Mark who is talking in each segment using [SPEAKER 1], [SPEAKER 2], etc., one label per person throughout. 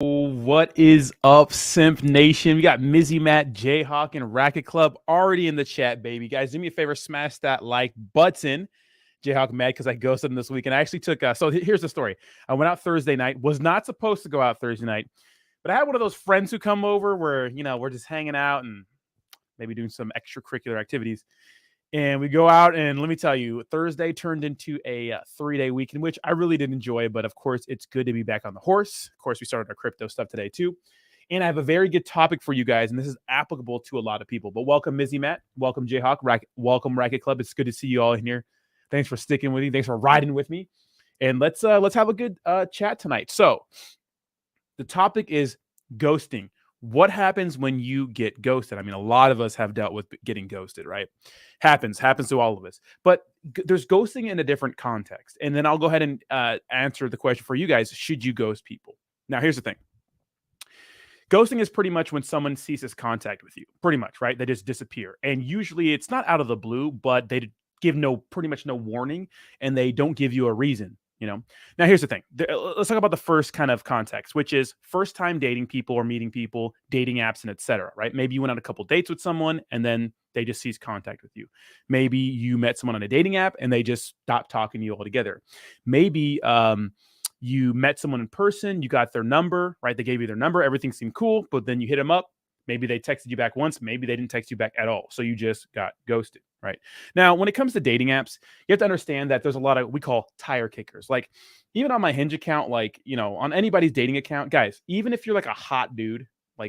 [SPEAKER 1] What is up, Simp Nation? We got Mizzy Matt, Jayhawk, and Racket Club already in the chat, baby. Guys, do me a favor, smash that like button. Jayhawk mad because I ghosted him this week. And I actually took, so here's the story. I went out Thursday night, was not supposed to go out Thursday night, but I had one of those friends who come over where, we're just hanging out and maybe doing some extracurricular activities. And we go out, and let me tell you, Thursday turned into a 3-day weekend, which I really did enjoy. But of course, it's good to be back on the horse. Of course, we started our crypto stuff today too. And I have a very good topic for you guys, and this is applicable to a lot of people. But welcome, Mizzy Matt. Welcome, Jayhawk. Welcome, Racket Club. It's good to see you all in here. Thanks for sticking with me. Thanks for riding with me. And let's have a good chat tonight. So the topic is ghosting. What happens when you get ghosted? I mean, a lot of us have dealt with getting ghosted, right? Happens to all of us. But there's ghosting in a different context. And then I'll go ahead and answer the question for you guys. Should you ghost people? Now, here's the thing. Ghosting is pretty much when someone ceases contact with you, pretty much, right? They just disappear. And usually it's not out of the blue, but they give pretty much no warning, and they don't give you a reason. Now here's the thing. Let's talk about the first kind of context, which is first time dating people or meeting people, dating apps, and etc. Right? Maybe you went on a couple dates with someone and then they just cease contact with you. Maybe you met someone on a dating app and they just stopped talking to you altogether. Maybe you met someone in person, you got their number, right? They gave you their number, everything seemed cool, but then you hit them up. Maybe they texted you back once. Maybe they didn't text you back at all. So you just got ghosted, right? Now, when it comes to dating apps, you have to understand that there's a lot of we call tire kickers. Like even on my Hinge account, on anybody's dating account, guys, even if you're like a hot dude,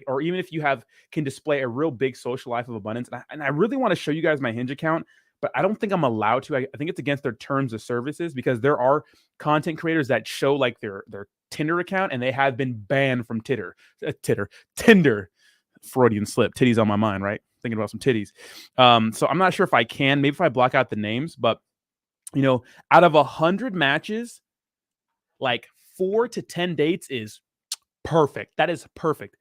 [SPEAKER 1] or even if you can display a real big social life of abundance, and I really want to show you guys my Hinge account, but I don't think I'm allowed to. I think it's against their terms of services because there are content creators that show like their Tinder account and they have been banned from Tinder. Freudian slip. Titties on my mind, right? Thinking about some titties. So I'm not sure if I can. Maybe if I block out the names, but out of 100 matches, like 4 to 10 dates is perfect. That is perfect.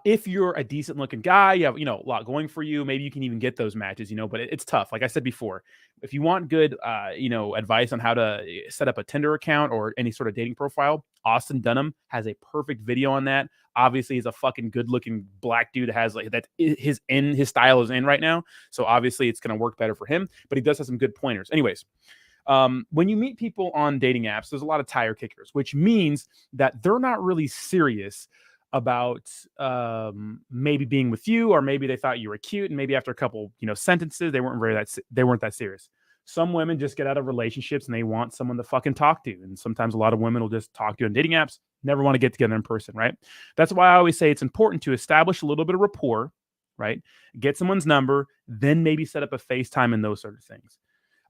[SPEAKER 1] If you're a decent looking guy, you have, a lot going for you, maybe you can even get those matches, but it's tough. Like I said before, if you want good, advice on how to set up a Tinder account or any sort of dating profile, Austin Dunham has a perfect video on that. Obviously, he's a fucking good looking black dude that has his style is in right now. So obviously it's going to work better for him, but he does have some good pointers. Anyways, when you meet people on dating apps, there's a lot of tire kickers, which means that they're not really serious about maybe being with you, or maybe they thought you were cute, and maybe after a couple sentences they weren't that serious. Some women just get out of relationships and they want someone to fucking talk to, and sometimes a lot of women will just talk to you on dating apps, never want to get together in person, right? That's why I always say it's important to establish a little bit of rapport, right? Get someone's number, then maybe set up a FaceTime and those sort of things.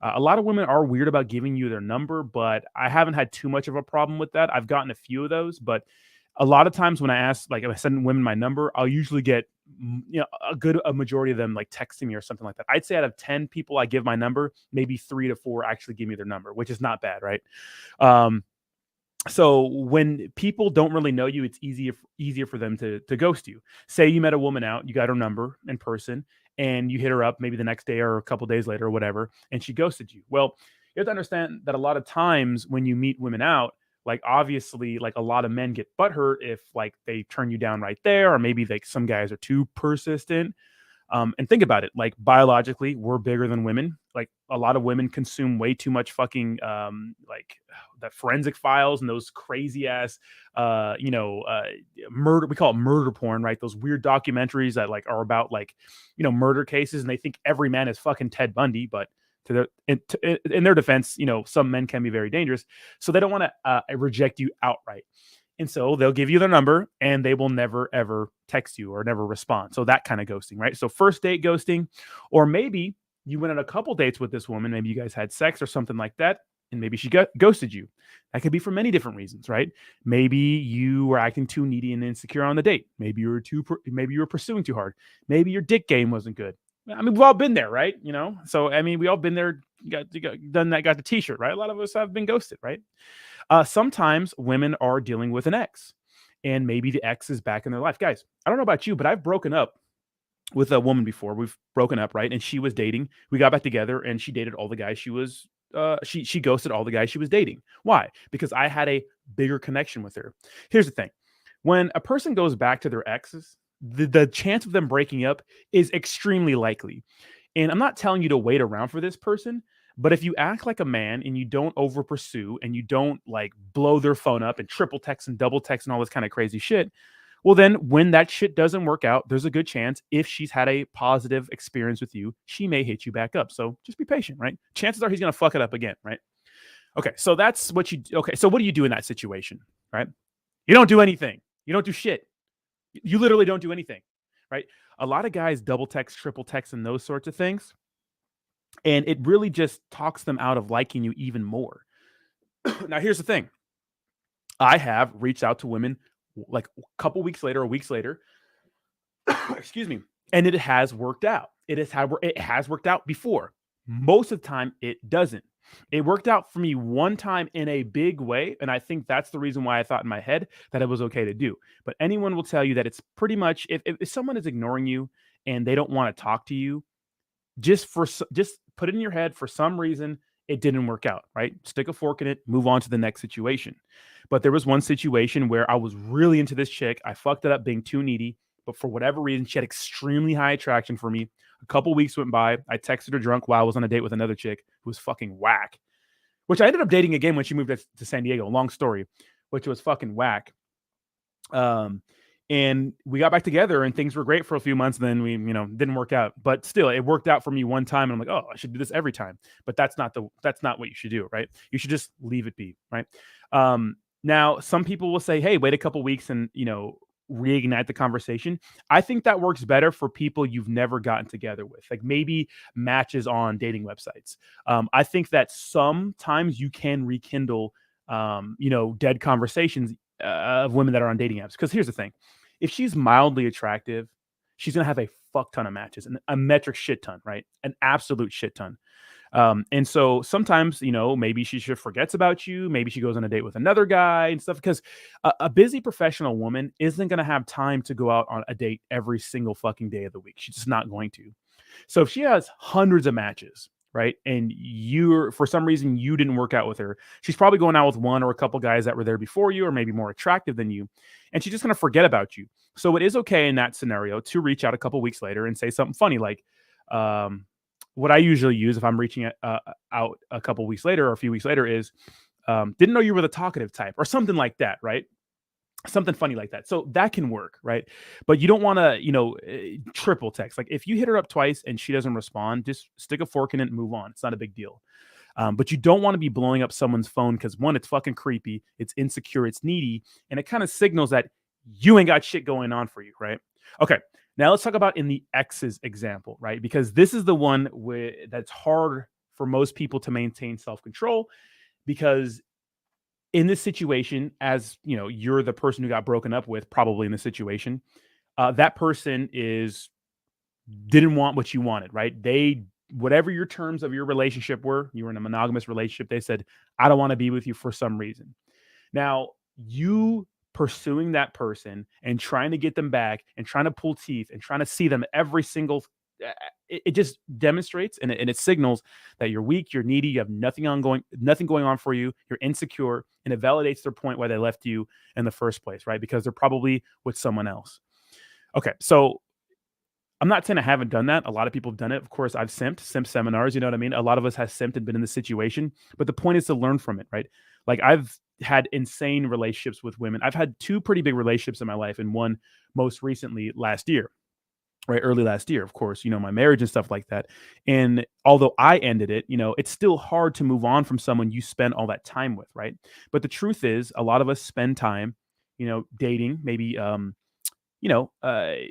[SPEAKER 1] A lot of women are weird about giving you their number, but I haven't had too much of a problem with that. I've gotten a few of those, but a lot of times when I ask, if I send women my number, I'll usually get, a majority of them texting me or something like that. I'd say out of 10 people I give my number, maybe 3 to 4 actually give me their number, which is not bad, right? So when people don't really know you, it's easier for them to ghost you. Say you met a woman out, you got her number in person, and you hit her up maybe the next day or a couple days later or whatever, and she ghosted you. Well, you have to understand that a lot of times when you meet women out, obviously, a lot of men get butthurt if they turn you down right there, or maybe some guys are too persistent. And think about it, biologically, we're bigger than women. A lot of women consume way too much fucking the forensic files and those crazy ass murder, we call it murder porn, right? Those weird documentaries that are about murder cases, and they think every man is fucking Ted Bundy, but in their defense, some men can be very dangerous, so they don't want to reject you outright. And so they'll give you their number and they will never, ever text you or never respond. So that kind of ghosting, right? So first date ghosting, or maybe you went on a couple dates with this woman. Maybe you guys had sex or something like that, and maybe she ghosted you. That could be for many different reasons, right? Maybe you were acting too needy and insecure on the date. Maybe you were pursuing too hard. Maybe your dick game wasn't good. I mean, we've all been there, right? So I mean, we all been there, got done that, got the t-shirt, right? A lot of us have been ghosted, right? Sometimes women are dealing with an ex, and maybe the ex is back in their life. Guys, I don't know about you, but I've broken up with a woman before. We've broken up, right? And she was dating. We got back together, and she dated all the guys she was. She ghosted all the guys she was dating. Why? Because I had a bigger connection with her. Here's the thing. When a person goes back to their exes, the chance of them breaking up is extremely likely. And I'm not telling you to wait around for this person, but if you act like a man and you don't over pursue and you don't like blow their phone up and triple text and double text and all this kind of crazy shit, well, then when that shit doesn't work out, there's a good chance if she's had a positive experience with you, she may hit you back up. So just be patient, right? Chances are he's going to fuck it up again, right? Okay. So that's what you, okay. So what do you do in that situation, right? You don't do anything. You don't do shit. You literally don't do anything, right? A lot of guys double text, triple text, and those sorts of things. And it really just talks them out of liking you even more. Now, here's the thing. I have reached out to women like a couple weeks later or weeks later, excuse me, and it has worked out. It has worked out before. Most of the time, it doesn't. It worked out for me one time in a big way, and I think that's the reason why I thought in my head that it was okay to do. But anyone will tell you that it's pretty much if someone is ignoring you and they don't want to talk to you, just put it in your head for some reason it didn't work out, right? Stick a fork in it, move on to the next situation. But there was one situation where I was really into this chick. I fucked it up being too needy, but for whatever reason, she had extremely high attraction for me. A couple weeks went by. I texted her drunk while I was on a date with another chick who was fucking whack, which I ended up dating again when she moved to San Diego. Long story, which was fucking whack. And we got back together and things were great for a few months. And then we, didn't work out, but still it worked out for me one time. And I'm like, oh, I should do this every time. But that's not what you should do, right? You should just leave it be, right? Now some people will say, hey, wait a couple weeks and, reignite the conversation. I think that works better for people you've never gotten together with, like maybe matches on dating websites. I think that sometimes you can rekindle, dead conversations of women that are on dating apps. Because here's the thing. If she's mildly attractive, she's gonna have a fuck ton of matches and a metric shit ton, right? An absolute shit ton. And so sometimes, maybe she just forgets about you. Maybe she goes on a date with another guy and stuff because a busy professional woman isn't going to have time to go out on a date every single fucking day of the week. She's just not going to. So if she has hundreds of matches, right, and for some reason you didn't work out with her, she's probably going out with one or a couple guys that were there before you or maybe more attractive than you, and she's just going to forget about you. So it is okay in that scenario to reach out a couple weeks later and say something funny like, what I usually use if I'm reaching out a couple weeks later or a few weeks later is, didn't know you were the talkative type or something like that, right? Something funny like that. So that can work, right? But you don't want to, triple text. Like if you hit her up twice and she doesn't respond, just stick a fork in it and move on. It's not a big deal. But you don't want to be blowing up someone's phone because one, it's fucking creepy, it's insecure, it's needy, and it kind of signals that you ain't got shit going on for you, right? Okay. Now let's talk about in the exes example, right? Because this is the one that's hard for most people to maintain self-control because in this situation, as you're the person who got broken up with, probably in the situation, that person didn't want what you wanted, right? Whatever your terms of your relationship were, you were in a monogamous relationship. They said, I don't want to be with you for some reason. Now you pursuing that person and trying to get them back and trying to pull teeth and trying to see them every single it just demonstrates and it signals that you're weak, you're needy, you have nothing going on for you, you're insecure, and it validates their point why they left you in the first place, right? Because they're probably with someone else. Okay, so I'm not saying I haven't done that. A lot of people have done it. Of course, I've simp seminars, you know what I mean? A lot of us have simped and been in this situation, but the point is to learn from it, right? Like I've had insane relationships with women. I've had two pretty big relationships in my life and one most recently last year, right? Early last year, of course, my marriage and stuff like that. And although I ended it, it's still hard to move on from someone you spent all that time with, right? But the truth is a lot of us spend time, dating, maybe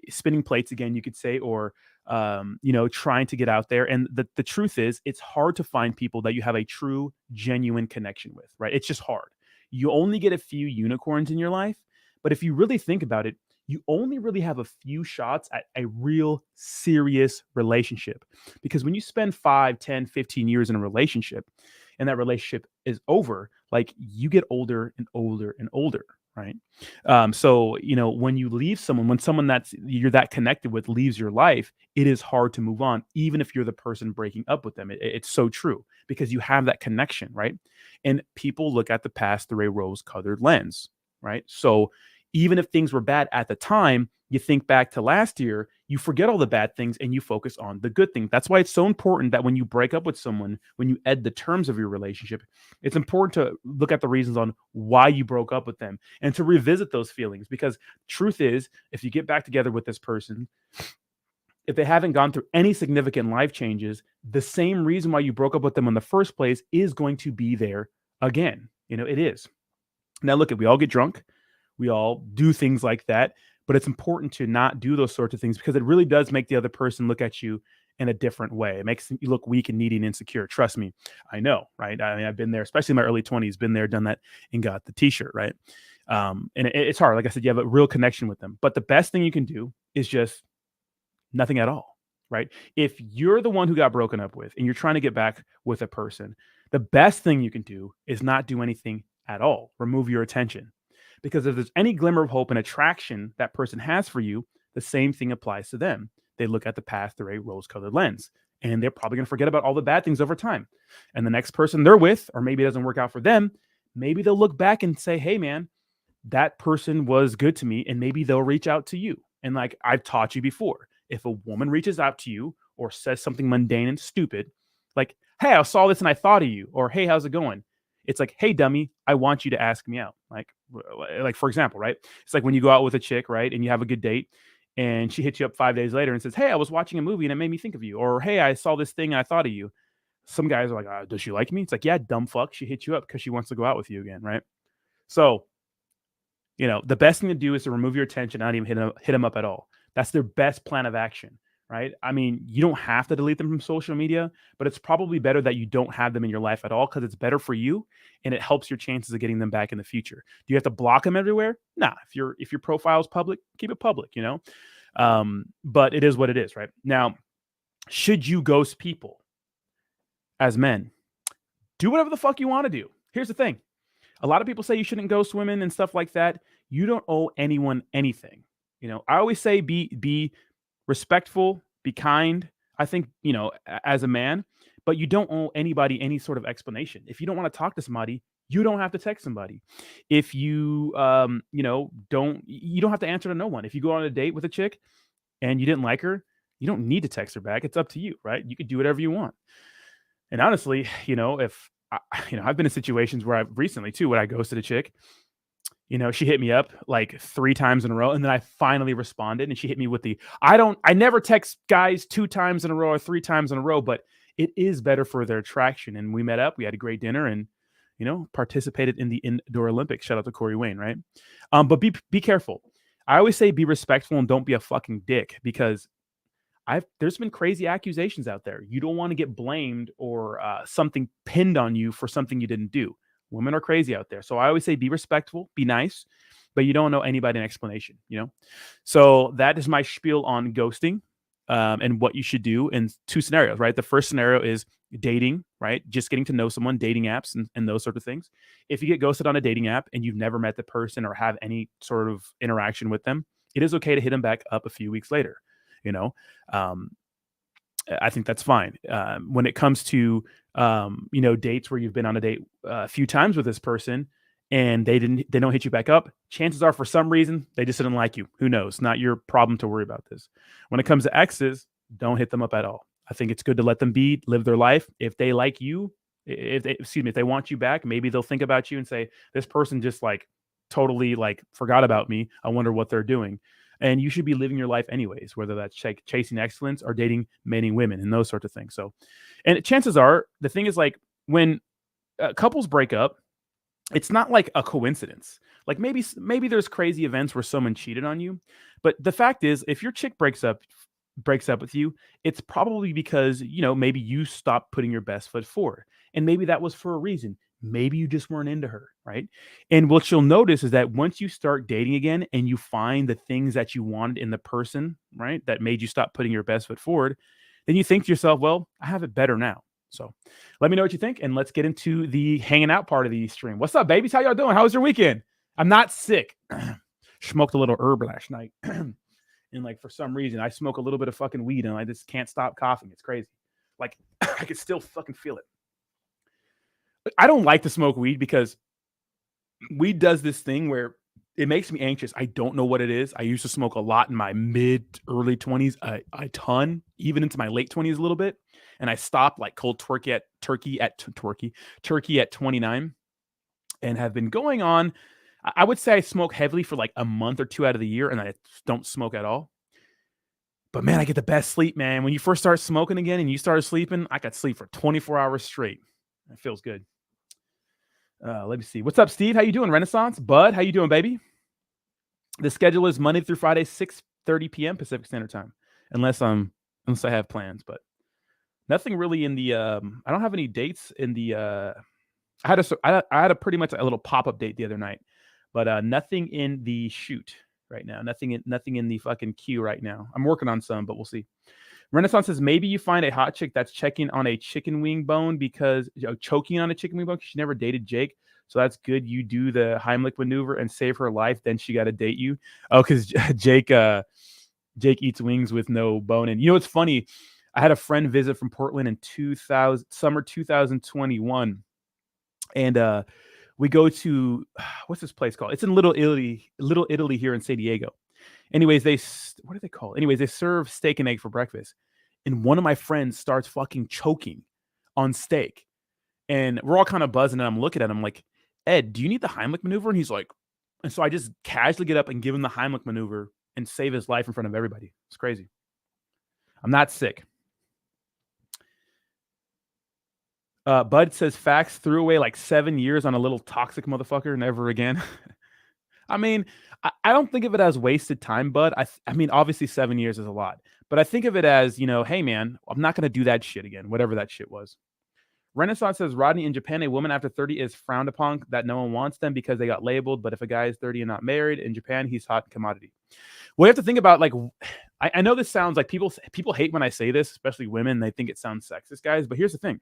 [SPEAKER 1] spinning plates again, you could say, or trying to get out there. And the truth is, it's hard to find people that you have a true, genuine connection with, right? It's just hard. You only get a few unicorns in your life, but if you really think about it, you only really have a few shots at a real serious relationship. Because when you spend 5, 10, 15 years in a relationship and that relationship is over, like you get older and older and older, right? So, when you leave someone, when someone you're that connected with leaves your life, it is hard to move on, even if you're the person breaking up with them. It's so true because you have that connection, right? And people look at the past through a rose-colored lens, right? So even if things were bad at the time, you think back to last year, you forget all the bad things and you focus on the good things. That's why it's so important that when you break up with someone, when you end the terms of your relationship, it's important to look at the reasons on why you broke up with them and to revisit those feelings. Because truth is, if you get back together with this person, if they haven't gone through any significant life changes, the same reason why you broke up with them in the first place is going to be there again. It is. Now, look, we all get drunk. We all do things like that, but it's important to not do those sorts of things because it really does make the other person look at you in a different way. It makes you look weak and needy and insecure. Trust me, I know, right? I mean, I've been there, especially in my early 20s, been there, done that, and got the t-shirt, right? And it's hard. Like I said, you have a real connection with them. But the best thing you can do is just nothing at all, right? If you're the one who got broken up with and you're trying to get back with a person, the best thing you can do is not do anything at all. Remove your attention. Because if there's any glimmer of hope and attraction that person has for you, the same thing applies to them. They look at the past through a rose-colored lens, and they're probably going to forget about all the bad things over time. And the next person they're with, or maybe it doesn't work out for them, maybe they'll look back and say, hey, man, that person was good to me, and maybe they'll reach out to you. And like I've taught you before, if a woman reaches out to you or says something mundane and stupid, like, hey, I saw this and I thought of you, or hey, how's it going? It's like, hey, dummy, I want you to ask me out. Like for example, right? It's like when you go out with a chick, right? And you have a good date and she hits you up 5 days later and says, hey, I was watching a movie and it made me think of you. Or, hey, I saw this thing and I thought of you. Some guys are like, does she like me? It's like, yeah, dumb fuck. She hit you up because she wants to go out with you again, right? So, the best thing to do is to remove your attention, not even hit them up at all. That's their best plan of action, right? I mean, you don't have to delete them from social media, but it's probably better that you don't have them in your life at all because it's better for you and it helps your chances of getting them back in the future. Do you have to block them everywhere? Nah. If your profile is public, keep it public, But it is what it is, right? Now, should you ghost people as men? Do whatever the fuck you want to do. Here's the thing. A lot of people say you shouldn't ghost women and stuff like that. You don't owe anyone anything. I always say be respectful, be kind. I think, as a man, but you don't owe anybody any sort of explanation. If you don't want to talk to somebody, you don't have to text somebody. If you, you don't have to answer to no one. If you go on a date with a chick and you didn't like her, you don't need to text her back. It's up to you, right? You could do whatever you want. And honestly, if I've been in situations where I've recently too, when I ghosted a chick, she hit me up like 3 times in a row. And then I finally responded and she hit me with I never text guys 2 times in a row or 3 times in a row, but it is better for their attraction. And we met up, we had a great dinner and, participated in the indoor Olympics. Shout out to Corey Wayne. Right. But be careful. I always say be respectful and don't be a fucking dick because there's been crazy accusations out there. You don't want to get blamed or something pinned on you for something you didn't do. Women are crazy out there. So I always say be respectful, be nice, but you don't know anybody an explanation, So that is my spiel on ghosting and what you should do in 2 scenarios, right? The first scenario is dating, right? Just getting to know someone, dating apps and those sort of things. If you get ghosted on a dating app and you've never met the person or have any sort of interaction with them, it is okay to hit them back up a few weeks later. I think that's fine. When it comes to, dates where you've been on a date a few times with this person and they don't hit you back up, chances are for some reason, they just didn't like you. Who knows? Not your problem to worry about this. When it comes to exes, don't hit them up at all. I think it's good to let them live their life. If they like you, if they want you back, maybe they'll think about you and say, this person just totally forgot about me. I wonder what they're doing. And you should be living your life anyways, whether that's chasing excellence or dating many women and those sorts of things. So, and chances are the thing is when couples break up, it's not like a coincidence. Like maybe there's crazy events where someone cheated on you. But the fact is, if your chick breaks up with you, it's probably because, maybe you stopped putting your best foot forward. And maybe that was for a reason. Maybe you just weren't into her, right? And what you'll notice is that once you start dating again and you find the things that you wanted in the person, right, that made you stop putting your best foot forward, then you think to yourself, well, I have it better now. So let me know what you think, and let's get into the hanging out part of the stream. What's up, babies? How y'all doing? How was your weekend? I'm not sick. Smoked a little herb last night. And for some reason, I smoke a little bit of fucking weed and I just can't stop coughing. It's crazy. I can still fucking feel it. I don't like to smoke weed because weed does this thing where it makes me anxious. I don't know what it is. I used to smoke a lot in my early 20s, a ton, even into my late 20s a little bit. And I stopped like cold turkey at 29 and have been going on. I would say I smoke heavily for like a month or two out of the year and I don't smoke at all. But man, I get the best sleep, man. When you first start smoking again and you started sleeping, I could sleep for 24 hours straight. It feels good. Let me see. What's up, Steve? How you doing, Renaissance? Bud, how you doing, baby? The schedule is Monday through Friday, 6:30 p.m. Pacific Standard Time, unless I have plans, but nothing really in the I don't have any dates in the I had a pretty much a little pop-up date the other night, but nothing in the shoot right now. Nothing in the fucking queue right now. I'm working on some, but we'll see. Renaissance says maybe you find a hot chick that's checking on a chicken wing bone because choking on a chicken wing bone because she never dated Jake. So that's good. You do the Heimlich maneuver and save her life. Then she got to date you. Oh, because Jake eats wings with no bone. And you know what's funny? I had a friend visit from Portland in summer 2021, and we go to what's this place called? It's in Little Italy here in San Diego. Anyways, what do they call it? Anyways, they serve steak and egg for breakfast, and one of my friends starts fucking choking on steak, and we're all kind of buzzing, and I'm looking at him like, Ed, do you need the Heimlich maneuver? And he's like, and so I just casually get up and give him the Heimlich maneuver and save his life in front of everybody. It's crazy. I'm not sick. Bud says Fax threw away like 7 years on a little toxic motherfucker. Never again. I mean, I don't think of it as wasted time, Bud. I mean, obviously 7 years is a lot, but I think of it as, hey, man, I'm not going to do that shit again, whatever that shit was. Renaissance says, Rodney, in Japan, a woman after 30 is frowned upon, that no one wants them because they got labeled. But if a guy is 30 and not married, in Japan, he's hot commodity. Well, you have to think about, like, I know this sounds like people hate when I say this, especially women. They think it sounds sexist, guys. But here's the thing.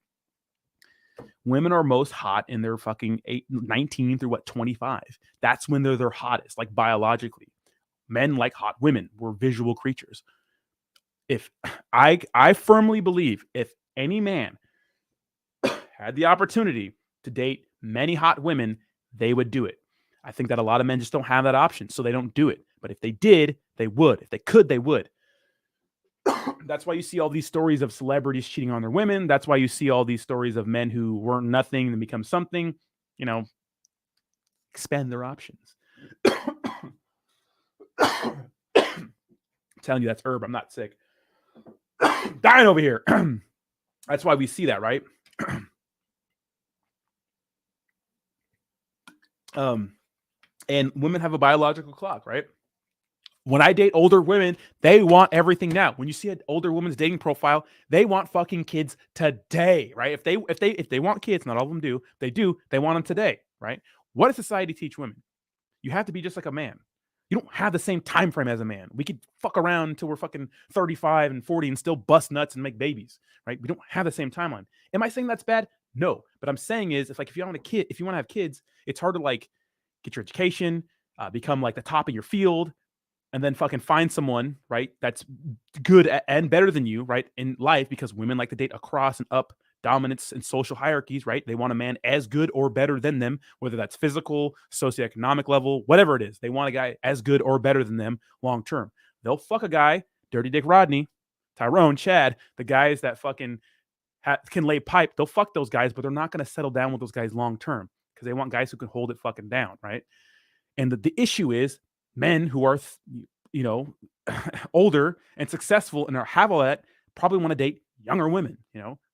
[SPEAKER 1] Women are most hot in their fucking 19 through 25. That's when they're their hottest, like biologically. Men like hot women. We're visual creatures. If I firmly believe if any man had the opportunity to date many hot women, they would do it. I think that a lot of men just don't have that option, so they don't do it. But if they did, they would. If they could, they would. That's why you see all these stories of celebrities cheating on their women. That's why you see all these stories of men who weren't nothing and become something, expand their options. I'm telling you, that's herb. I'm not sick. Dying over here. That's why we see that, right? And women have a biological clock, right? When I date older women, they want everything now. When you see an older woman's dating profile, they want fucking kids today, right? If they want kids, not all of them do. They want them today, right? What does society teach women? You have to be just like a man. You don't have the same time frame as a man. We could fuck around until we're fucking 35 and 40 and still bust nuts and make babies, right? We don't have the same timeline. Am I saying that's bad? No. But I'm saying is if you want to have kids, it's hard to like get your education, become like the top of your field, and then fucking find someone, right, that's good and better than you, right, in life, because women like to date across and up dominance and social hierarchies, right? They want a man as good or better than them, whether that's physical, socioeconomic level, whatever it is. They want a guy as good or better than them long term. They'll fuck a guy, Dirty Dick Rodney, Tyrone, Chad, the guys that fucking can lay pipe. They'll fuck those guys, but they're not going to settle down with those guys long term because they want guys who can hold it fucking down, right? And the issue is men who are, older and successful and have all that probably want to date younger women.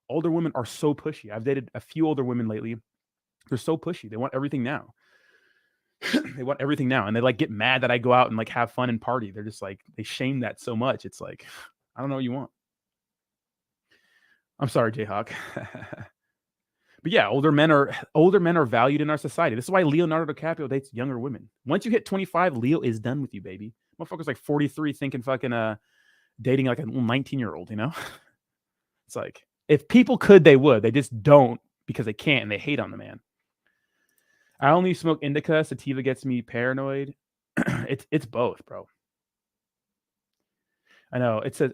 [SPEAKER 1] Older women are so pushy. I've dated a few older women lately. They're so pushy. They want everything now. They want everything now. And they like get mad that I go out and like have fun and party. They're just like, they shame that so much. It's like, I don't know what you want. I'm sorry, Jayhawk. But yeah, older men are valued in our society. This is why Leonardo DiCaprio dates younger women. Once you hit 25, Leo is done with you, baby. Motherfucker's like 43 thinking fucking dating like a little 19-year-old, It's like, if people could, they would. They just don't because they can't and they hate on the man. I only smoke indica. Sativa gets me paranoid. It's both, bro. I know. It says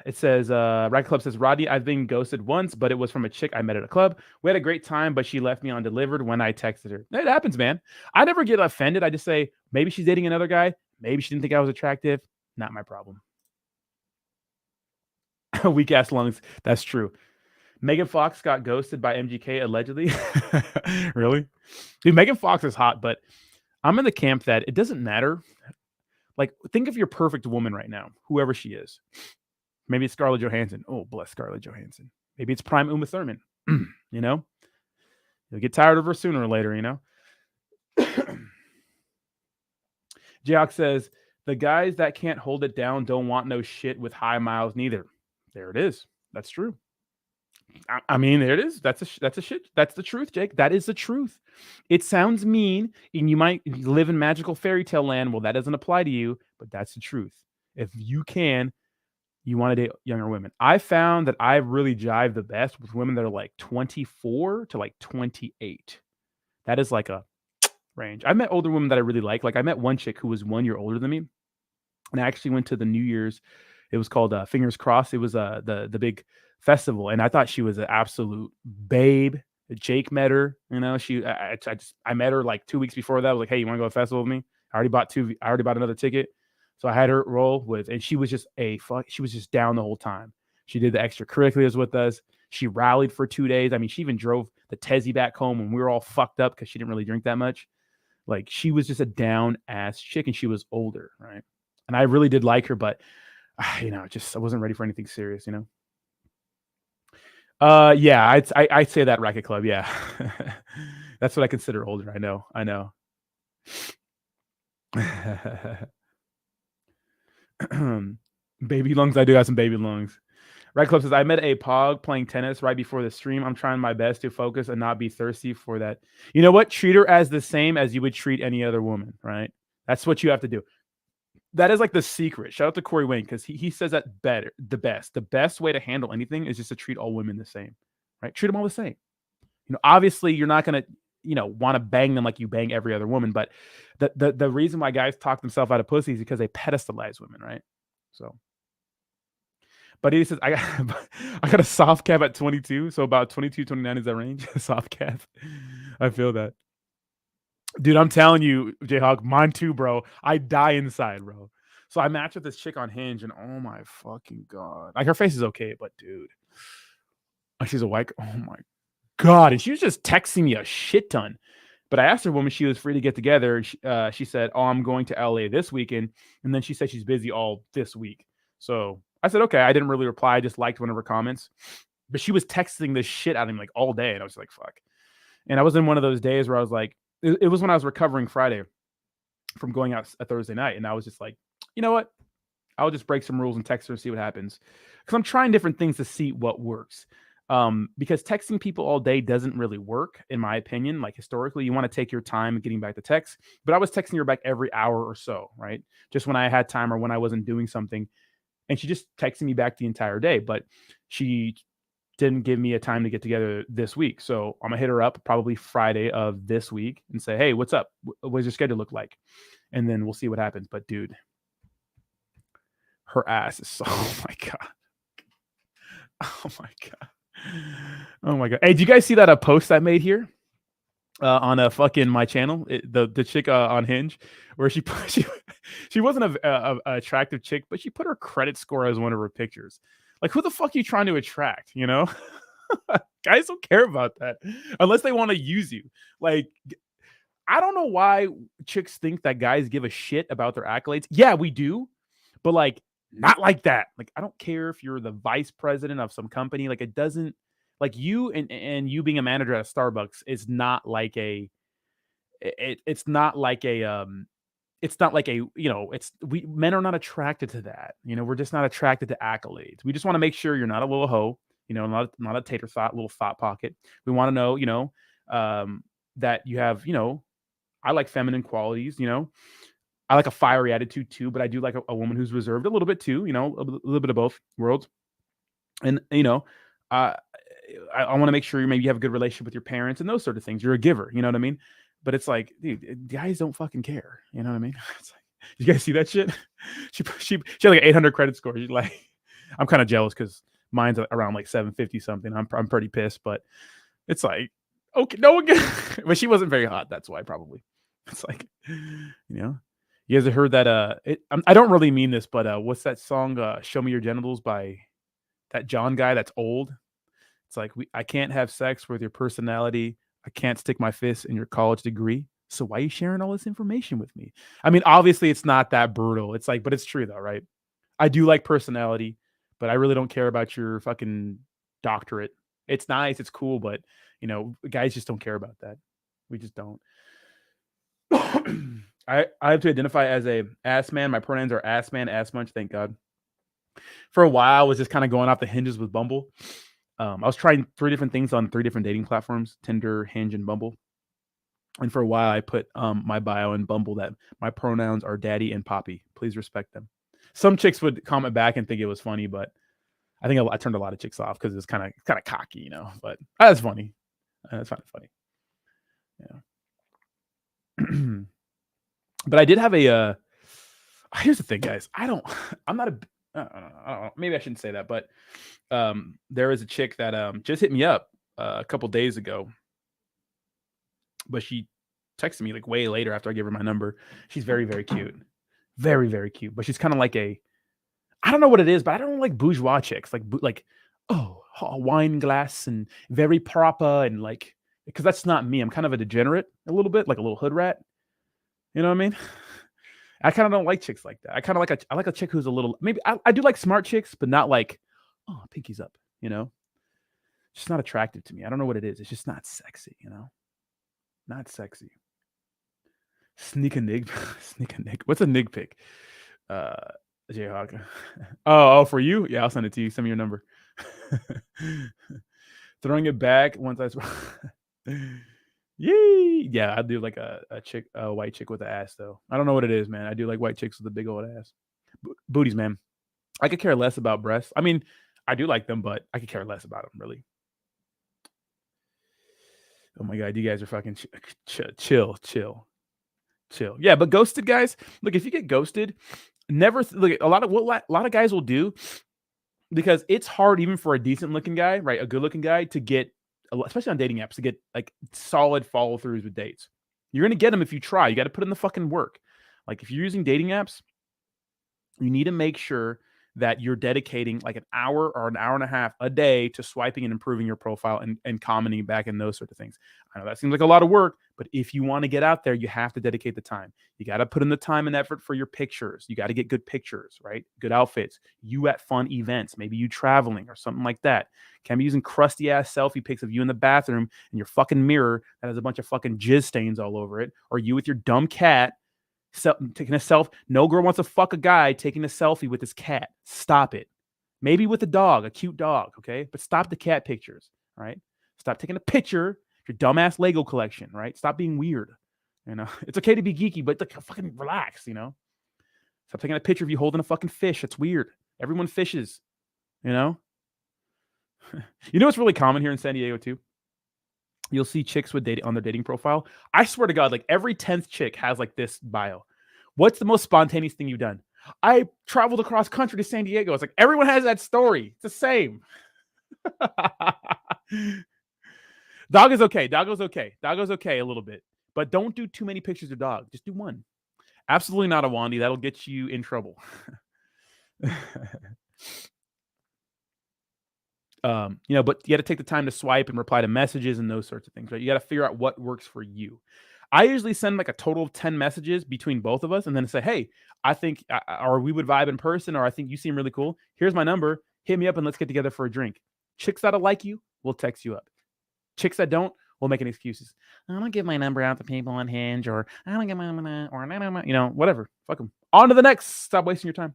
[SPEAKER 1] It says, Racket Club says, Rodney, I've been ghosted once, but it was from a chick I met at a club. We had a great time, but she left me undelivered when I texted her. It happens, man. I never get offended. I just say, maybe she's dating another guy. Maybe she didn't think I was attractive. Not my problem. Weak ass lungs. That's true. Megan Fox got ghosted by MGK allegedly. Really? Dude, Megan Fox is hot, but I'm in the camp that it doesn't matter. Like, think of your perfect woman right now, whoever she is. Maybe it's Scarlett Johansson. Oh, bless Scarlett Johansson. Maybe it's prime Uma Thurman. You know, you'll get tired of her sooner or later. You know. Jayhawk says the guys that can't hold it down don't want no shit with high miles neither. There it is. That's true. I mean, there it is. That's a shit. That's the truth, Jake. That is the truth. It sounds mean, and you might live in magical fairy tale land. Well, that doesn't apply to you, but that's the truth. If you can, you want to date younger women. I found that I really jive the best with women that are like 24 to like 28. That is like a range. I met older women that I really like. Like I met one chick who was 1 year older than me, and I actually went to the New Year's. It was called Fingers Crossed. It was the big festival, and I thought she was an absolute babe. Jake met her. You know, I met her like 2 weeks before that. I was like, hey, you want to go to a festival with me? I already bought another ticket. So I had her roll with, and she was just she was just down the whole time. She did the extracurriculars with us. She rallied for 2 days. I mean, she even drove the Tezzy back home when we were all fucked up because she didn't really drink that much. Like she was just a down ass chick, and she was older, right? And I really did like her, but you know, I wasn't ready for anything serious, you know. Yeah, I'd say that Racket Club, yeah. That's what I consider older. I know. Baby lungs. I do have some baby lungs. Red Club says, I met a pog playing tennis right before the stream. I'm trying my best to focus and not be thirsty for that. You know what? Treat her as the same as you would treat any other woman, right? That's what you have to do. That is like the secret. Shout out to Corey Wayne because he says that better. The best way to handle anything is just to treat all women the same, right? Treat them all the same. You know, obviously you're not gonna, you know, want to bang them like you bang every other woman, but the reason why guys talk themselves out of pussy is because they pedestalize women, right? So, but he says I got a soft cap at 22, so about 22, 29 is that range. Soft cap. I feel that. Dude, I'm telling you, Jayhawk, mine too, bro. I die inside, bro. So I matched with this chick on Hinge, and oh my fucking god, like her face is okay, but dude, she's a white. Oh my god, and she was just texting me a shit ton. But I asked her when she was free to get together, and she said, "Oh, I'm going to LA this weekend," and then she said she's busy all this week. So I said, "Okay." I didn't really reply. I just liked one of her comments, but she was texting this shit out of me like all day, and I was like, "Fuck." And I was in one of those days where I was like, it was when I was recovering Friday from going out a Thursday night. And I was just like, you know what? I'll just break some rules and text her and see what happens. Because I'm trying different things to see what works. Because texting people all day doesn't really work, in my opinion. Like historically, you want to take your time getting back to text. But I was texting her back every hour or so, right? Just when I had time or when I wasn't doing something. And she just texted me back the entire day. But she didn't give me a time to get together this week. So I'm gonna hit her up probably Friday of this week and say, hey, what's up? What does your schedule look like? And then we'll see what happens. But dude, her ass is so, oh my God. Oh my God. Oh my God. Hey, do you guys see that post I made here? On a fucking my channel, the chick on Hinge, where she wasn't a attractive chick, but she put her credit score as one of her pictures. Like, who the fuck are you trying to attract? You know, guys don't care about that unless they want to use you. Like, I don't know why chicks think that guys give a shit about their accolades. Yeah, we do, but like not like that. Like, I don't care if you're the vice president of some company. Like, it doesn't. Like you and you being a manager at Starbucks is not like it's not like a you know, we men are not attracted to that. You know, we're just not attracted to accolades. We just want to make sure you're not a little hoe, you know, not a tater thought, little thought pocket. We want to know, you know, that you have, you know, I like feminine qualities, you know. I like a fiery attitude too, but I do like a woman who's reserved a little bit too, you know, a little bit of both worlds. And you know, I want to make sure maybe you have a good relationship with your parents and those sort of things. You're a giver, you know what I mean? But it's like, dude, guys don't fucking care. You know what I mean? It's like, you guys see that shit? She had like an 800 credit score. She's like, I'm kind of jealous because mine's around like 750 something. I'm pretty pissed, but it's like, okay, no one but she wasn't very hot. That's why probably. It's like, you guys have heard that? I don't really mean this, but what's that song? "Show Me Your Genitals" by that John guy. That's old. It's like I can't have sex with your personality. I can't stick my fist in your college degree. So why are you sharing all this information with me? I mean, obviously it's not that brutal. It's like, but it's true though, right? I do like personality, but I really don't care about your fucking doctorate. It's nice, it's cool, but guys just don't care about that. We just don't. I have to identify as a ass man. My pronouns are ass man, ass munch. Thank God. For a while, I was just kind of going off the hinges with Bumble. I was trying 3 different things on 3 different dating platforms: Tinder, Hinge, and Bumble. And for a while, I put my bio in Bumble that my pronouns are daddy and poppy. Please respect them. Some chicks would comment back and think it was funny, but I think I turned a lot of chicks off because it's kind of cocky, But that's funny. That's kind of funny. Yeah. But I did have a. Here's the thing, guys. I'm not a. I don't know. Maybe I shouldn't say that, but there is a chick that just hit me up a couple days ago, but she texted me like way later after I gave her my number. She's very, very cute, very, very cute. But she's kind of like I don't know what it is, but I don't like bourgeois chicks, like a wine glass and very proper and like, because that's not me. I'm kind of a degenerate a little bit, like a little hood rat. You know what I mean? I kind of don't like chicks like that. I like a chick who's a little, maybe I do like smart chicks, but not like, oh, pinky's up, It's just not attractive to me. I don't know what it is. It's just not sexy, Not sexy. Sneak a nig. Sneak a nig. What's a nig pic? Jayhawk. Oh, for you? Yeah, I'll send it to you. Send me your number. Throwing it back once I Yee! Yeah, I do like a white chick with an ass though. I don't know what it is, man. I do like white chicks with a big old ass. Booties, man. I could care less about breasts. I mean, I do like them, but I could care less about them, really. Oh my God, you guys are fucking chill. Yeah, but ghosted guys, look, if you get ghosted, never look. A lot of guys will do, because it's hard even for a decent looking guy, right? A good looking guy to get, especially on dating apps, to get like solid follow throughs with dates. You're gonna get them if you try. You got to put in the fucking work. Like if you're using dating apps, you need to make sure that you're dedicating like an hour or an hour and a half a day to swiping and improving your profile and commenting back and those sort of things. I know that seems like a lot of work, but if you want to get out there, you have to dedicate the time. You got to put in the time and effort for your pictures. You got to get good pictures, right? Good outfits. You at fun events, maybe you traveling or something like that. Can't be using crusty ass selfie pics of you in the bathroom and your fucking mirror that has a bunch of fucking jizz stains all over it, or you with your dumb cat taking a selfie. No girl wants to fuck a guy taking a selfie with his cat. Stop it. Maybe with a dog, a cute dog, okay? But stop the cat pictures, right? Stop taking a picture of your dumbass Lego collection, right? Stop being weird. It's okay to be geeky, but like, fucking relax, Stop taking a picture of you holding a fucking fish. It's weird. Everyone fishes, You know what's really common here in San Diego too? You'll see chicks with dating on their dating profile. I swear to God, like every 10th chick has like this bio. What's the most spontaneous thing you've done? I traveled across country to San Diego. It's like everyone has that story. It's the same. Dog is okay. Doggo's okay a little bit. But don't do too many pictures of dog. Just do one. Absolutely not a Wandy. That'll get you in trouble. But you got to take the time to swipe and reply to messages and those sorts of things, right? You got to figure out what works for you. I usually send like a total of 10 messages between both of us and then say, hey, I think, or we would vibe in person, or I think you seem really cool. Here's my number. Hit me up and let's get together for a drink. Chicks that'll like you will text you up. Chicks that don't will make excuses. I don't give my number out to people on Hinge, or I don't give my, or whatever. Fuck them. On to the next. Stop wasting your time.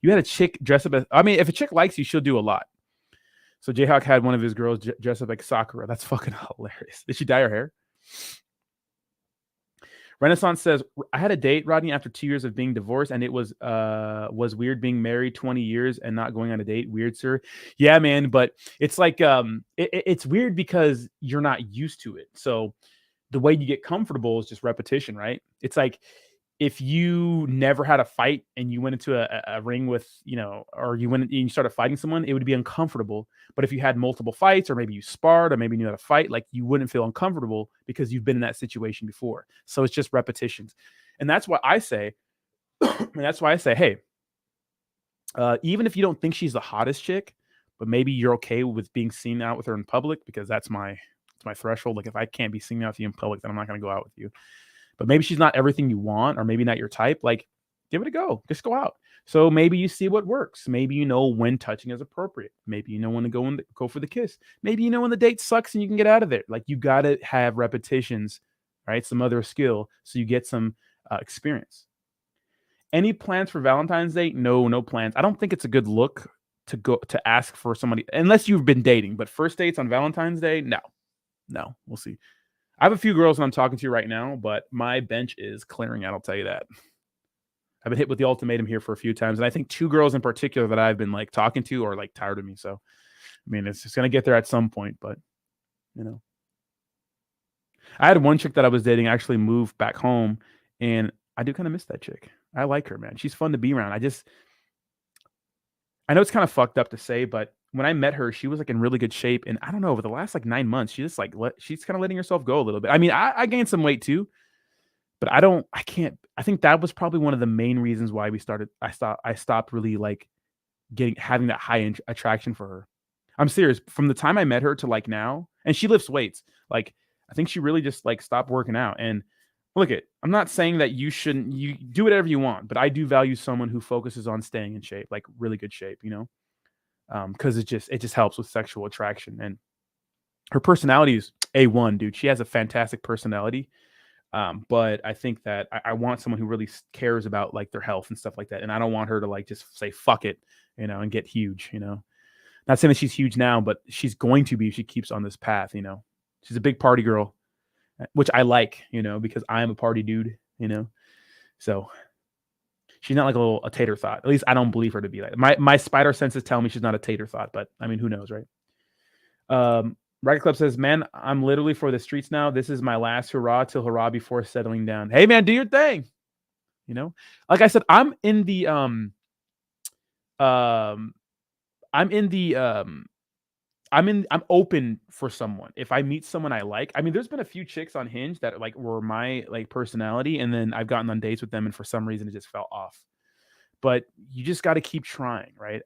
[SPEAKER 1] You had a chick dress up as, if a chick likes you, she'll do a lot. So Jayhawk had one of his girls dress up like Sakura. That's fucking hilarious. Did she dye her hair? Renaissance says, I had a date, Rodney, after 2 years of being divorced, and it was weird being married 20 years and not going on a date. Weird, sir. Yeah, man, but it's like it's weird because you're not used to it. So the way you get comfortable is just repetition, right? It's like if you never had a fight and you went into a ring with, or you went and you started fighting someone, it would be uncomfortable. But if you had multiple fights, or maybe you sparred, or maybe you knew how to fight, like you wouldn't feel uncomfortable because you've been in that situation before. So it's just repetitions. And that's why I say, hey, even if you don't think she's the hottest chick, but maybe you're okay with being seen out with her in public, because that's my threshold. Like if I can't be seen out with you in public, then I'm not going to go out with you. But maybe she's not everything you want, or maybe not your type. Like, give it a go. Just go out. So maybe you see what works. Maybe you know when touching is appropriate. Maybe you know when to go for the kiss. Maybe you know when the date sucks and you can get out of there. Like you got to have repetitions, right? Some other skill, so you get some experience. Any plans for Valentine's Day? No plans. I don't think it's a good look to go to ask for somebody unless you've been dating. But first dates on Valentine's Day, no. We'll see. I have a few girls that I'm talking to right now, but my bench is clearing out. I'll tell you that. I've been hit with the ultimatum here for a few times, and I think 2 girls in particular that I've been like talking to are like tired of me. So, I mean, it's just gonna get there at some point. But I had one chick that I was dating actually move back home, and I do kind of miss that chick. I like her, man. She's fun to be around. I know it's kind of fucked up to say, but when I met her, she was like in really good shape. And I don't know, over the last like 9 months, she just like she's kind of letting herself go a little bit. I mean, I gained some weight too, but I think that was probably one of the main reasons why I stopped really like having that high attraction for her. I'm serious. From the time I met her to like now, and she lifts weights. Like I think she really just like stopped working out. And I'm not saying that you do whatever you want, but I do value someone who focuses on staying in shape, like really good shape, because it just helps with sexual attraction. And her personality is A1, dude. She has a fantastic personality. But I think that I want someone who really cares about like their health and stuff like that. And I don't want her to like just say fuck it, and get huge. Not saying that she's huge now, but she's going to be if she keeps on this path. She's a big party girl, which I like, because I am a party dude. So she's not like a tater thought. At least I don't believe her to be like. My spider senses tell me she's not a tater thought, but I mean, who knows, right? Racket Club says, man, I'm literally for the streets now. This is my last hurrah till hurrah before settling down. Hey, man, do your thing. Like I said, I'm open for someone. If I meet someone I like, I mean, there's been a few chicks on Hinge that like were my like personality, and then I've gotten on dates with them, and for some reason it just fell off. But you just got to keep trying, right?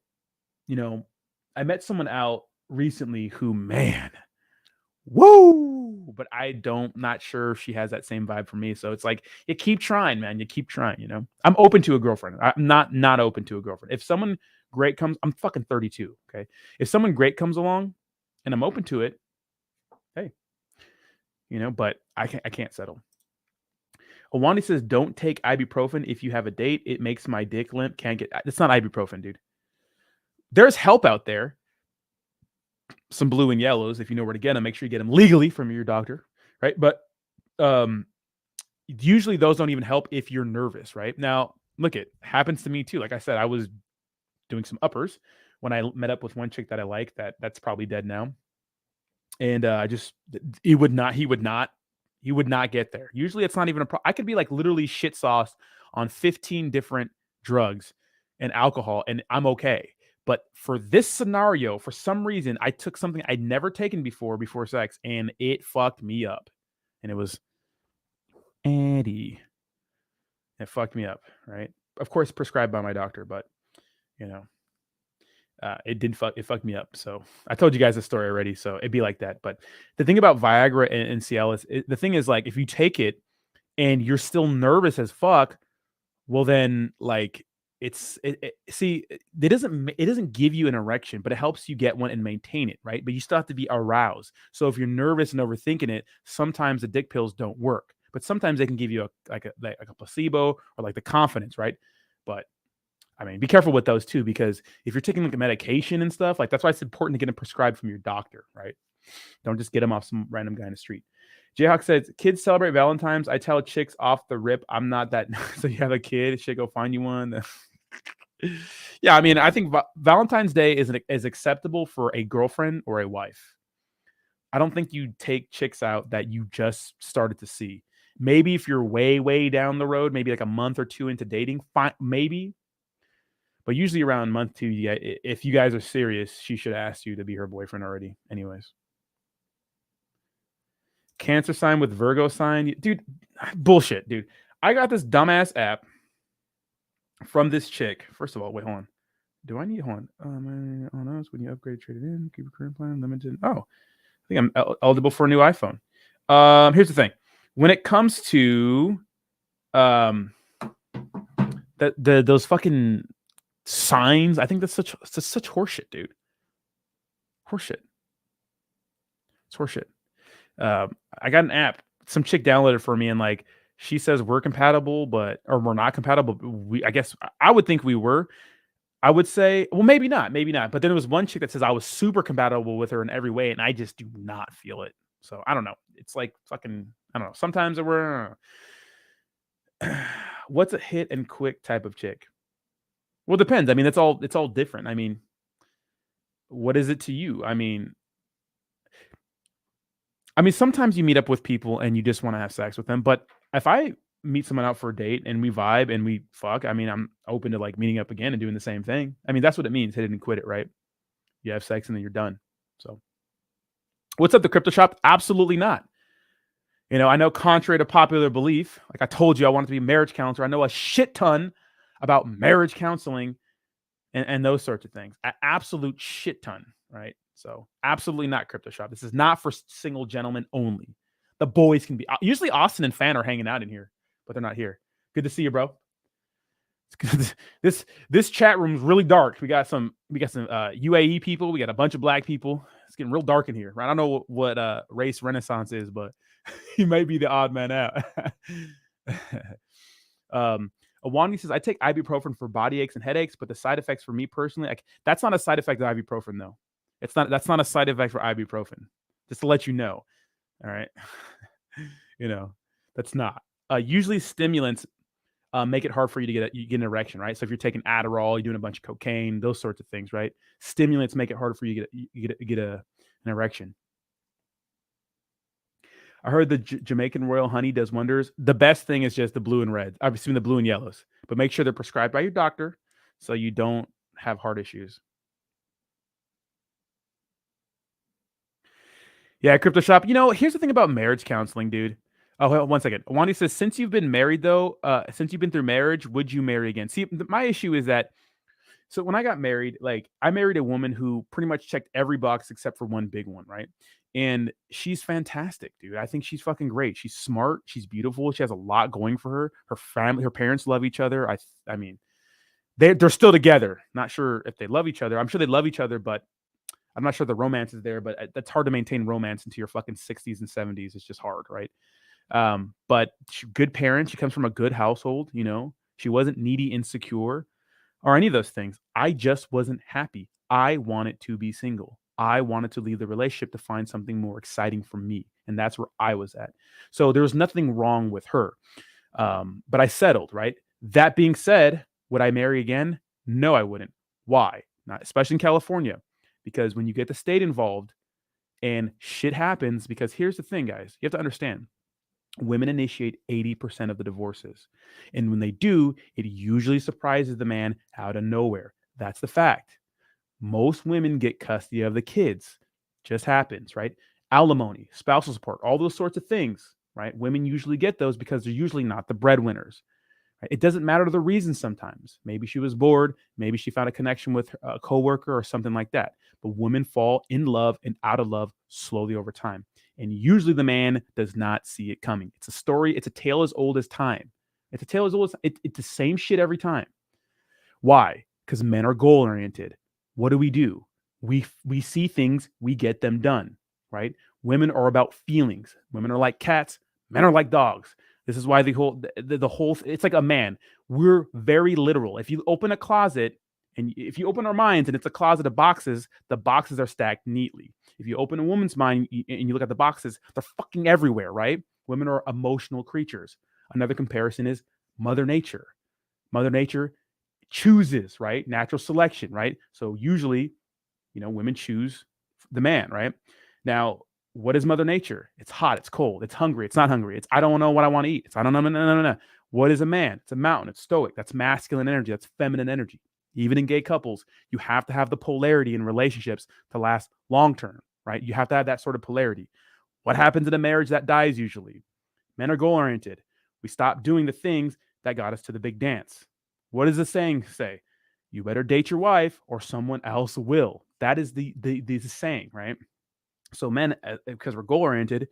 [SPEAKER 1] I met someone out recently who, man, woo! But not sure if she has that same vibe for me. So it's like, you keep trying, man. You keep trying, I'm open to a girlfriend. I'm not open to a girlfriend. If someone great comes, I'm fucking 32. Okay. If someone great comes along and I'm open to it, hey, but I can't settle. Awandi says, don't take ibuprofen if you have a date. It makes my dick limp. Can't get, it's not ibuprofen, dude. There's help out there. Some blue and yellows. If you know where to get them, make sure you get them legally from your doctor, right? But usually those don't even help if you're nervous, right? Now, look, it happens to me too. Like I said, I was doing some uppers when I met up with one chick that I like. That's probably dead now. And he would not get there. Usually it's not even I could be like literally shit sauced on 15 different drugs and alcohol, and I'm okay. But for this scenario, for some reason, I took something I'd never taken before sex, and it fucked me up. And it was Eddie. It fucked me up, right? Of course, prescribed by my doctor, but it fucked me up. So I told you guys the story already, so it'd be like that. But the thing about Viagra and Cialis, the thing is, like, if you take it and you're still nervous as fuck, well then, like, it doesn't give you an erection, but it helps you get one and maintain it, right? But you still have to be aroused. So if you're nervous and overthinking it, sometimes the dick pills don't work, but sometimes they can give you a placebo or like the confidence, right? But I mean, be careful with those too, because if you're taking like a medication and stuff, like that's why it's important to get them prescribed from your doctor, right? Don't just get them off some random guy in the street. Jayhawk says, kids celebrate Valentine's. I tell chicks off the rip, I'm not that. So you have a kid, should go find you one. Yeah, I mean, I think Valentine's Day is acceptable for a girlfriend or a wife. I don't think you take chicks out that you just started to see. Maybe if you're way down the road, maybe like a month or two into dating, fine, maybe. But usually around month 2, yeah, if you guys are serious, she should ask you to be her boyfriend already. Anyways, Cancer sign with Virgo sign, dude. Bullshit, dude. I got this dumbass app from this chick. First of all, wait, hold on. Do I need hold on us when you upgrade, trade it in, keep your current plan limited? Oh, I think I'm eligible for a new iPhone. Here's the thing: when it comes to those fucking signs, I think that's such horseshit, dude. Horseshit. It's horseshit. I got an app. Some chick downloaded for me, and like she says we're compatible, or we're not compatible. But I guess I would think we were. I would say, well, maybe not. But then there was one chick that says I was super compatible with her in every way, and I just do not feel it. So I don't know. It's like fucking, I don't know. Sometimes we're. What's a hit and quick type of chick? Well, it depends. I mean, it's all different. I mean, what is it to you? I mean, sometimes you meet up with people and you just want to have sex with them. But if I meet someone out for a date and we vibe and we fuck, I mean, I'm open to like meeting up again and doing the same thing. I mean, that's what it means. Hit it and quit it, right? You have sex and then you're done. So, what's up, the crypto shop? Absolutely not. You know, I know contrary to popular belief, like I told you, I wanted to be a marriage counselor. I know a shit ton about marriage counseling and those sorts of things. An absolute shit ton, right? So absolutely not crypto shop. This is not for single gentlemen only. The boys can be. Usually Austin and Fan are hanging out in here, but they're not here. Good to see you, bro. This chat room is really dark. We got some UAE people. We got a bunch of black people. It's getting real dark in here. Right? I don't know what race renaissance is, but he might be the odd man out. Awani says, I take ibuprofen for body aches and headaches, but the side effects for me personally, like that's not a side effect of ibuprofen, though. That's not a side effect for ibuprofen. Just to let you know. All right. You know, that's not. Usually stimulants make it hard for you to get an erection, right? So if you're taking Adderall, you're doing a bunch of cocaine, those sorts of things, right? Stimulants make it harder for you to get an erection. I heard the Jamaican Royal Honey does wonders. The best thing is just the blue and red. I've seen the blue and yellows, but make sure they're prescribed by your doctor so you don't have heart issues. Yeah, crypto shop. You know, here's the thing about marriage counseling, dude. Oh, well, one second. Wandi says, since you've been married, though, since you've been through marriage, would you marry again? See, my issue is that, so when I got married, like I married a woman who pretty much checked every box except for one big one, right? And she's fantastic, dude. I think she's fucking great. She's smart. She's beautiful. She has a lot going for her. Her family, her parents love each other. I mean, they're still together. Not sure if they love each other. I'm sure they love each other, but I'm not sure the romance is there. But that's hard to maintain romance into your fucking 60s and 70s. It's just hard, right? But good parents. She comes from a good household. You know, she wasn't needy, insecure, or any of those things. I just wasn't happy. I wanted to be single. I wanted to leave the relationship to find something more exciting for me. And that's where I was at. So there was nothing wrong with her. But I settled, right? That being said, would I marry again? No, I wouldn't. Why? Not especially in California. Because when you get the state involved and shit happens, because here's the thing, guys, you have to understand. Women initiate 80% of the divorces. And when they do, it usually surprises the man out of nowhere. That's the fact. Most women get custody of the kids. Just happens, right? Alimony, spousal support, all those sorts of things, right? Women usually get those because they're usually not the breadwinners. Right? It doesn't matter the reason sometimes. Maybe she was bored. Maybe she found a connection with a coworker or something like that. But women fall in love and out of love slowly over time. And usually the man does not see it coming. It's a story. It's a tale as old as time. It's a tale as old as it's the same shit every time. Why? Because men are goal oriented. What do? We see things, we get them done, right? Women are about feelings. Women are like cats. Men are like dogs. This is why the whole it's like a man. We're very literal. If you open a closet and if you open our minds and it's a closet of boxes, the boxes are stacked neatly. If you open a woman's mind and you look at the boxes, they're fucking everywhere, right? Women are emotional creatures. Another comparison is Mother Nature. Mother Nature chooses, right? Natural selection, right? So usually, women choose the man, right? Now, What is Mother Nature? It's hot, it's cold, it's hungry, it's not hungry. It's I don't know what I want to eat. It's I don't know. No. What is a man? It's a mountain. It's stoic. That's masculine energy. That's feminine energy. Even in gay couples, you have to have the polarity in relationships to last long term, right? You have to have that sort of polarity. What happens in a marriage that dies usually? Men are goal oriented. We stop doing the things that got us to the big dance. What does the saying say? You better date your wife or someone else will. That is the saying, right? So men, because we're goal oriented,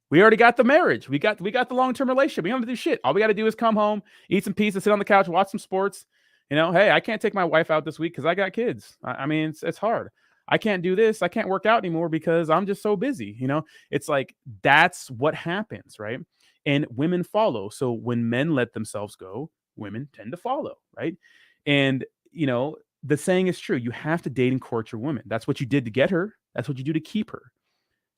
[SPEAKER 1] we already got the marriage. We got the long term relationship. We don't have to do shit. All we got to do is come home, eat some pizza, sit on the couch, watch some sports. Hey, I can't take my wife out this week because I got kids. I mean, it's hard. I can't do this. I can't work out anymore because I'm just so busy. It's like that's what happens, right? And women follow. So when men let themselves go, women tend to follow, right? And the saying is true. You have to date and court your woman. That's what you did to get her. That's what you do to keep her.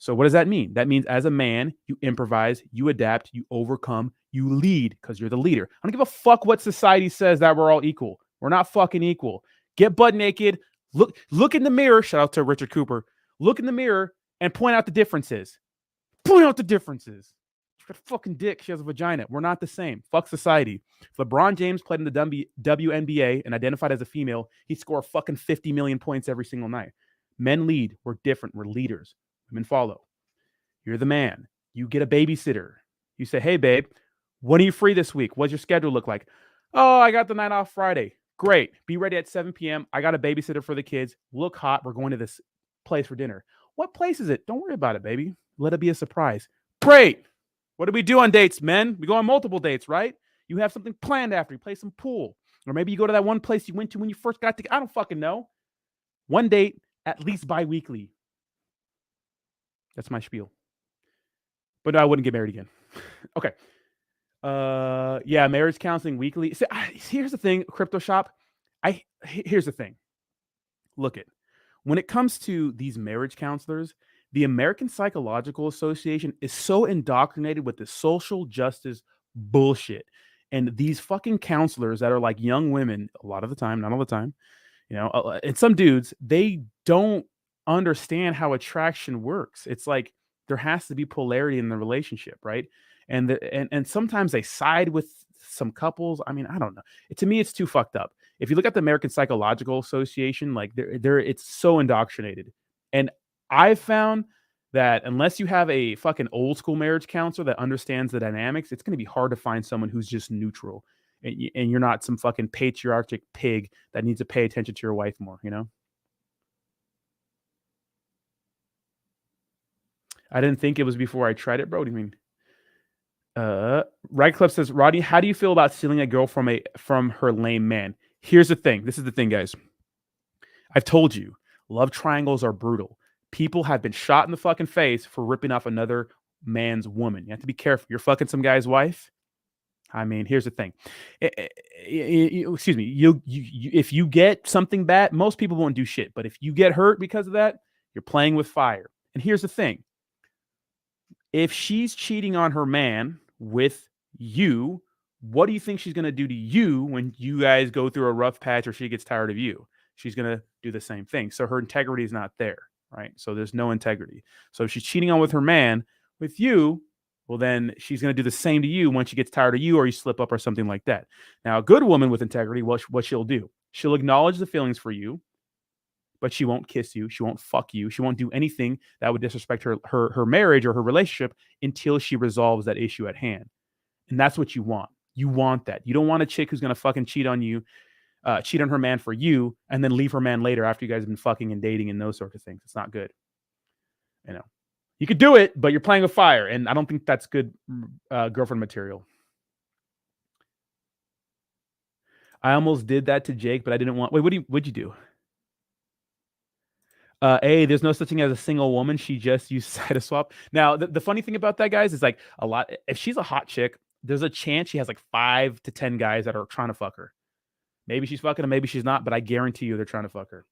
[SPEAKER 1] So what does that mean? That means as a man, you improvise, you adapt, you overcome, you lead because you're the leader. I don't give a fuck what society says that we're all equal. We're not fucking equal. Get butt naked. Look in the mirror. Shout out to Richard Cooper. Look in the mirror and point out the differences. Point out the differences. She's got a fucking dick. She has a vagina. We're not the same. Fuck society. If LeBron James played in the WNBA and identified as a female, he'd score fucking 50 million points every single night. Men lead. We're different. We're leaders. Women follow. You're the man. You get a babysitter. You say, hey, babe, when are you free this week? What's your schedule look like? Oh, I got the night off Friday. Great. Be ready at 7 p.m. I got a babysitter for the kids. Look hot. We're going to this place for dinner. What place is it? Don't worry about it, baby. Let it be a surprise. Great. What do we do on dates, men? We go on multiple dates, right? You have something planned after. You play some pool. Or maybe you go to that one place you went to when you first got together. I don't fucking know. One date, at least bi-weekly. That's my spiel. But no, I wouldn't get married again. Okay. Yeah, marriage counseling weekly. So, here's the thing, Crypto Shop. Here's the thing. Look it. When it comes to these marriage counselors, the American Psychological Association is so indoctrinated with the social justice bullshit. And these fucking counselors that are like young women, a lot of the time, not all the time, and some dudes, they don't understand how attraction works. It's like there has to be polarity in the relationship, right? And sometimes they side with some couples. I mean, I don't know. To me, it's too fucked up. If you look at the American Psychological Association, like it's so indoctrinated. And I've found that unless you have a fucking old school marriage counselor that understands the dynamics, it's going to be hard to find someone who's just neutral. And you're not some fucking patriarchic pig that needs to pay attention to your wife more, I didn't think it was before I tried it, bro. What do you mean? Right Clip says, Rodney, how do you feel about stealing a girl from her lame man? Here's the thing. This is the thing, guys. I've told you, love triangles are brutal. People have been shot in the fucking face for ripping off another man's woman. You have to be careful. You're fucking some guy's wife. I mean, here's the thing. Excuse me. If you get something bad, most people won't do shit. But if you get hurt because of that, you're playing with fire. And here's the thing. If she's cheating on her man with you, what do you think she's going to do to you when you guys go through a rough patch or she gets tired of you? She's going to do the same thing. So her integrity is not there, right? So there's no integrity. So if she's cheating on with her man with you, well, then she's going to do the same to you when she gets tired of you or you slip up or something like that. Now, a good woman with integrity, what she'll do, she'll acknowledge the feelings for you, but she won't kiss you. She won't fuck you. She won't do anything that would disrespect her marriage or her relationship until she resolves that issue at hand. And that's what you want. You want that. You don't want a chick who's going to fucking cheat on you, cheat on her man for you, and then leave her man later after you guys have been fucking and dating and those sorts of things. It's not good. You could do it, but you're playing with fire. And I don't think that's good girlfriend material. I almost did that to Jake, but I didn't want... Wait, what'd you do? There's no such thing as a single woman. She just used side swap. Now, the funny thing about that, guys, is like a lot. If she's a hot chick, there's a chance she has like 5 to 10 guys that are trying to fuck her. Maybe she's fucking him, maybe she's not, but I guarantee you they're trying to fuck her.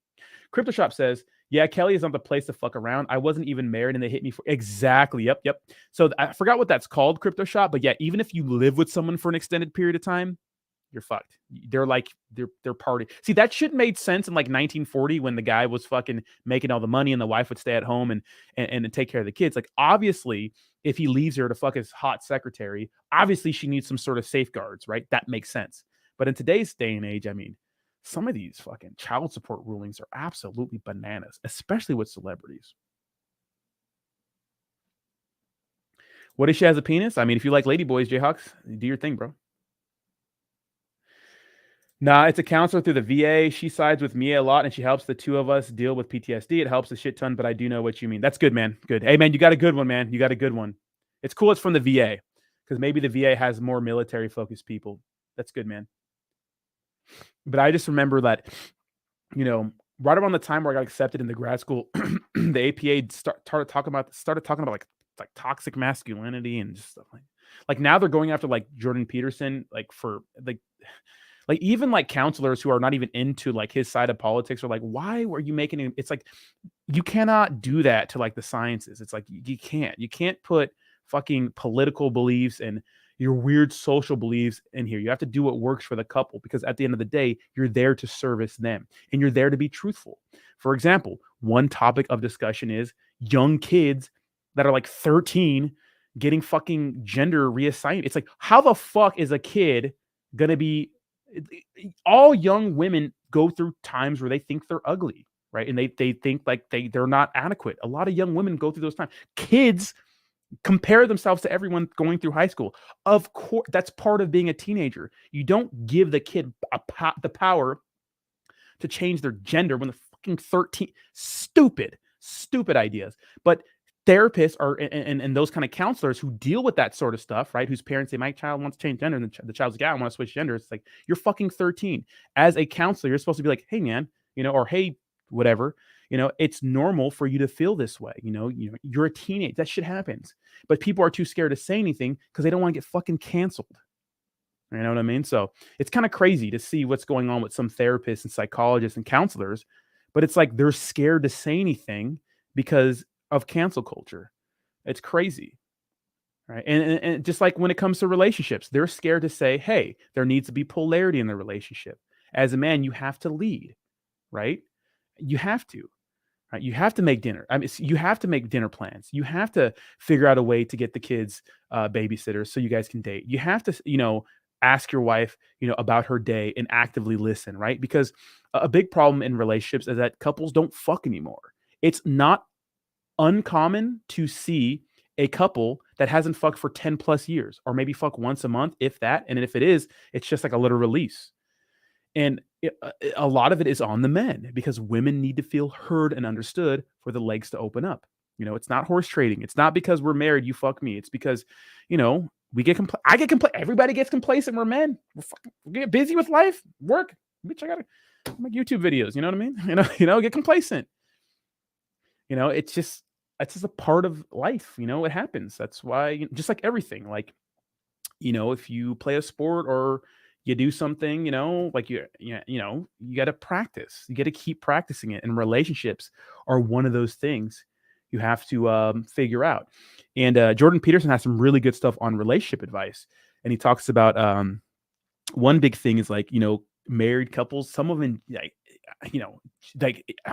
[SPEAKER 1] Crypto Shop says, yeah, Kelly is not the place to fuck around. I wasn't even married and they hit me for... Exactly. Yep. So I forgot what that's called, Crypto Shop. But yeah, even if you live with someone for an extended period of time, you're fucked. They're party. See, that shit made sense in like 1940 when the guy was fucking making all the money and the wife would stay at home and take care of the kids. Like, obviously, if he leaves her to fuck his hot secretary, obviously she needs some sort of safeguards, right? That makes sense. But in today's day and age, I mean, some of these fucking child support rulings are absolutely bananas, especially with celebrities. What if she has a penis? I mean, if you like ladyboys, Jayhawks, do your thing, bro. Nah, it's a counselor through the VA. She sides with Mia a lot, and she helps the two of us deal with PTSD. It helps a shit ton, but I do know what you mean. That's good, man. Good. Hey, man, you got a good one, man. You got a good one. It's cool it's from the VA, because maybe the VA has more military-focused people. That's good, man. But I just remember that, right around the time where I got accepted into grad school, the APA started talking about like toxic masculinity and just stuff like now they're going after like Jordan Peterson, like for like even like counselors who are not even into like his side of politics are like, why were you making it? It's like, you cannot do that to like the sciences. It's like, you can't put fucking political beliefs and your weird social beliefs in here. You have to do what works for the couple, because at the end of the day, you're there to service them and you're there to be truthful. For example, one topic of discussion is young kids that are like 13 getting fucking gender reassigned. It's like, how the fuck is a kid going to be? All young women go through times where they think they're ugly, right? And they think like they're not adequate. A lot of young women go through those times. Kids compare themselves to everyone going through high school. Of course, that's part of being a teenager. You don't give the kid the power to change their gender when they're fucking 13. Stupid ideas. But therapists are and those kind of counselors who deal with that sort of stuff, right? Whose parents say, my child wants to change gender, and the child's like, yeah, I want to switch gender. It's like, you're fucking 13. As a counselor, you're supposed to be like, hey, man, or hey, whatever. It's normal for you to feel this way. You're a teenager. That shit happens. But people are too scared to say anything because they don't want to get fucking canceled. You know what I mean? So it's kind of crazy to see what's going on with some therapists and psychologists and counselors, but it's like they're scared to say anything because of cancel culture. It's crazy. Right. And just like when it comes to relationships, they're scared to say, hey, there needs to be polarity in the relationship. As a man, you have to lead, right? You have to. Right? You have to make dinner. I mean, you have to make dinner plans. You have to figure out a way to get the kids babysitters so you guys can date. You have to, ask your wife, about her day and actively listen, right? Because a big problem in relationships is that couples don't fuck anymore. It's not uncommon to see a couple that hasn't fucked for 10 plus years, or maybe fuck once a month, if that. And if it is, it's just like a little release. And a lot of it is on the men, because women need to feel heard and understood for the legs to open up. It's not horse trading. It's not because we're married, you fuck me. It's because, we get I get everybody gets complacent. We're men. We get busy with life, work. Bitch, I gotta make YouTube videos. You know what I mean? Get complacent. It's just a part of life. It happens. That's why, just like everything, like, if you play a sport or you do something, like you got to practice. You got to keep practicing it. And relationships are one of those things you have to figure out. And Jordan Peterson has some really good stuff on relationship advice. And he talks about one big thing is like, married couples, some of them, like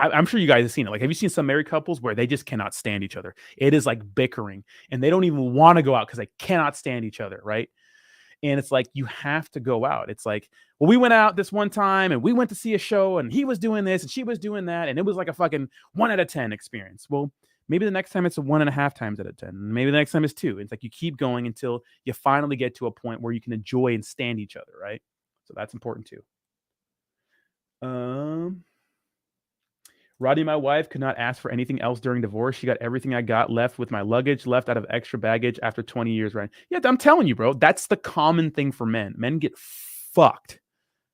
[SPEAKER 1] I'm sure you guys have seen it. Like, have you seen some married couples where they just cannot stand each other? It is like bickering, and they don't even want to go out because they cannot stand each other, right? And it's like, you have to go out. It's like, well, we went out this one time and we went to see a show and he was doing this and she was doing that. And it was like a fucking 1 out of 10 experience. Well, maybe the next time it's a 1.5 times out of 10. Maybe the next time is 2. It's like you keep going until you finally get to a point where you can enjoy and stand each other, right? So that's important too. Roddy, my wife, could not ask for anything else during divorce. She got everything I got, left with my luggage, left out of extra baggage after 20 years, right? Yeah, I'm telling you, bro, that's the common thing for men. Men get fucked,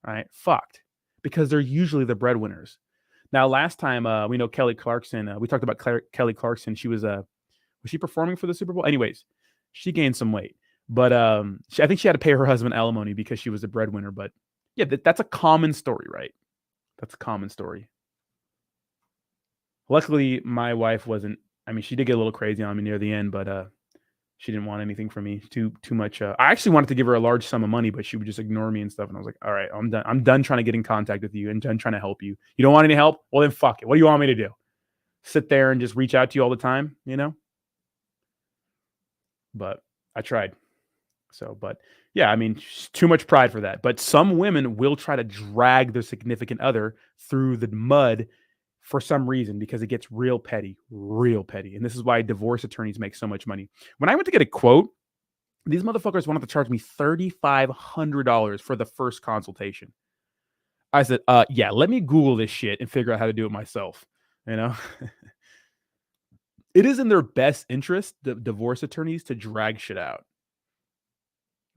[SPEAKER 1] right? Fucked, because they're usually the breadwinners. Now, last time, we know Kelly Clarkson, we talked about Kelly Clarkson. She was she performing for the Super Bowl? Anyways, she gained some weight, but I think she had to pay her husband alimony because she was a breadwinner. But yeah, that's a common story, right? That's a common story. Luckily, my wife wasn't. I mean, she did get a little crazy on me near the end, but She didn't want anything from me. Too much. I actually wanted to give her a large sum of money, but she would just ignore me and stuff. And I was like, all right, I'm done. I'm done trying to get in contact with you and done trying to help you. You don't want any help? Well, then fuck it. What do you want me to do? Sit there and just reach out to you all the time, you know? But I tried. So, but yeah, I mean, too much pride for that. But some women will try to drag their significant other through the mud for some reason because it gets real petty, real petty. And this is why divorce attorneys make so much money. When I went to get a quote, these motherfuckers wanted to charge me $3,500 for the first consultation. I said, yeah, let me Google this shit and figure out how to do it myself. You know, it is in their best interest, the divorce attorneys, to drag shit out.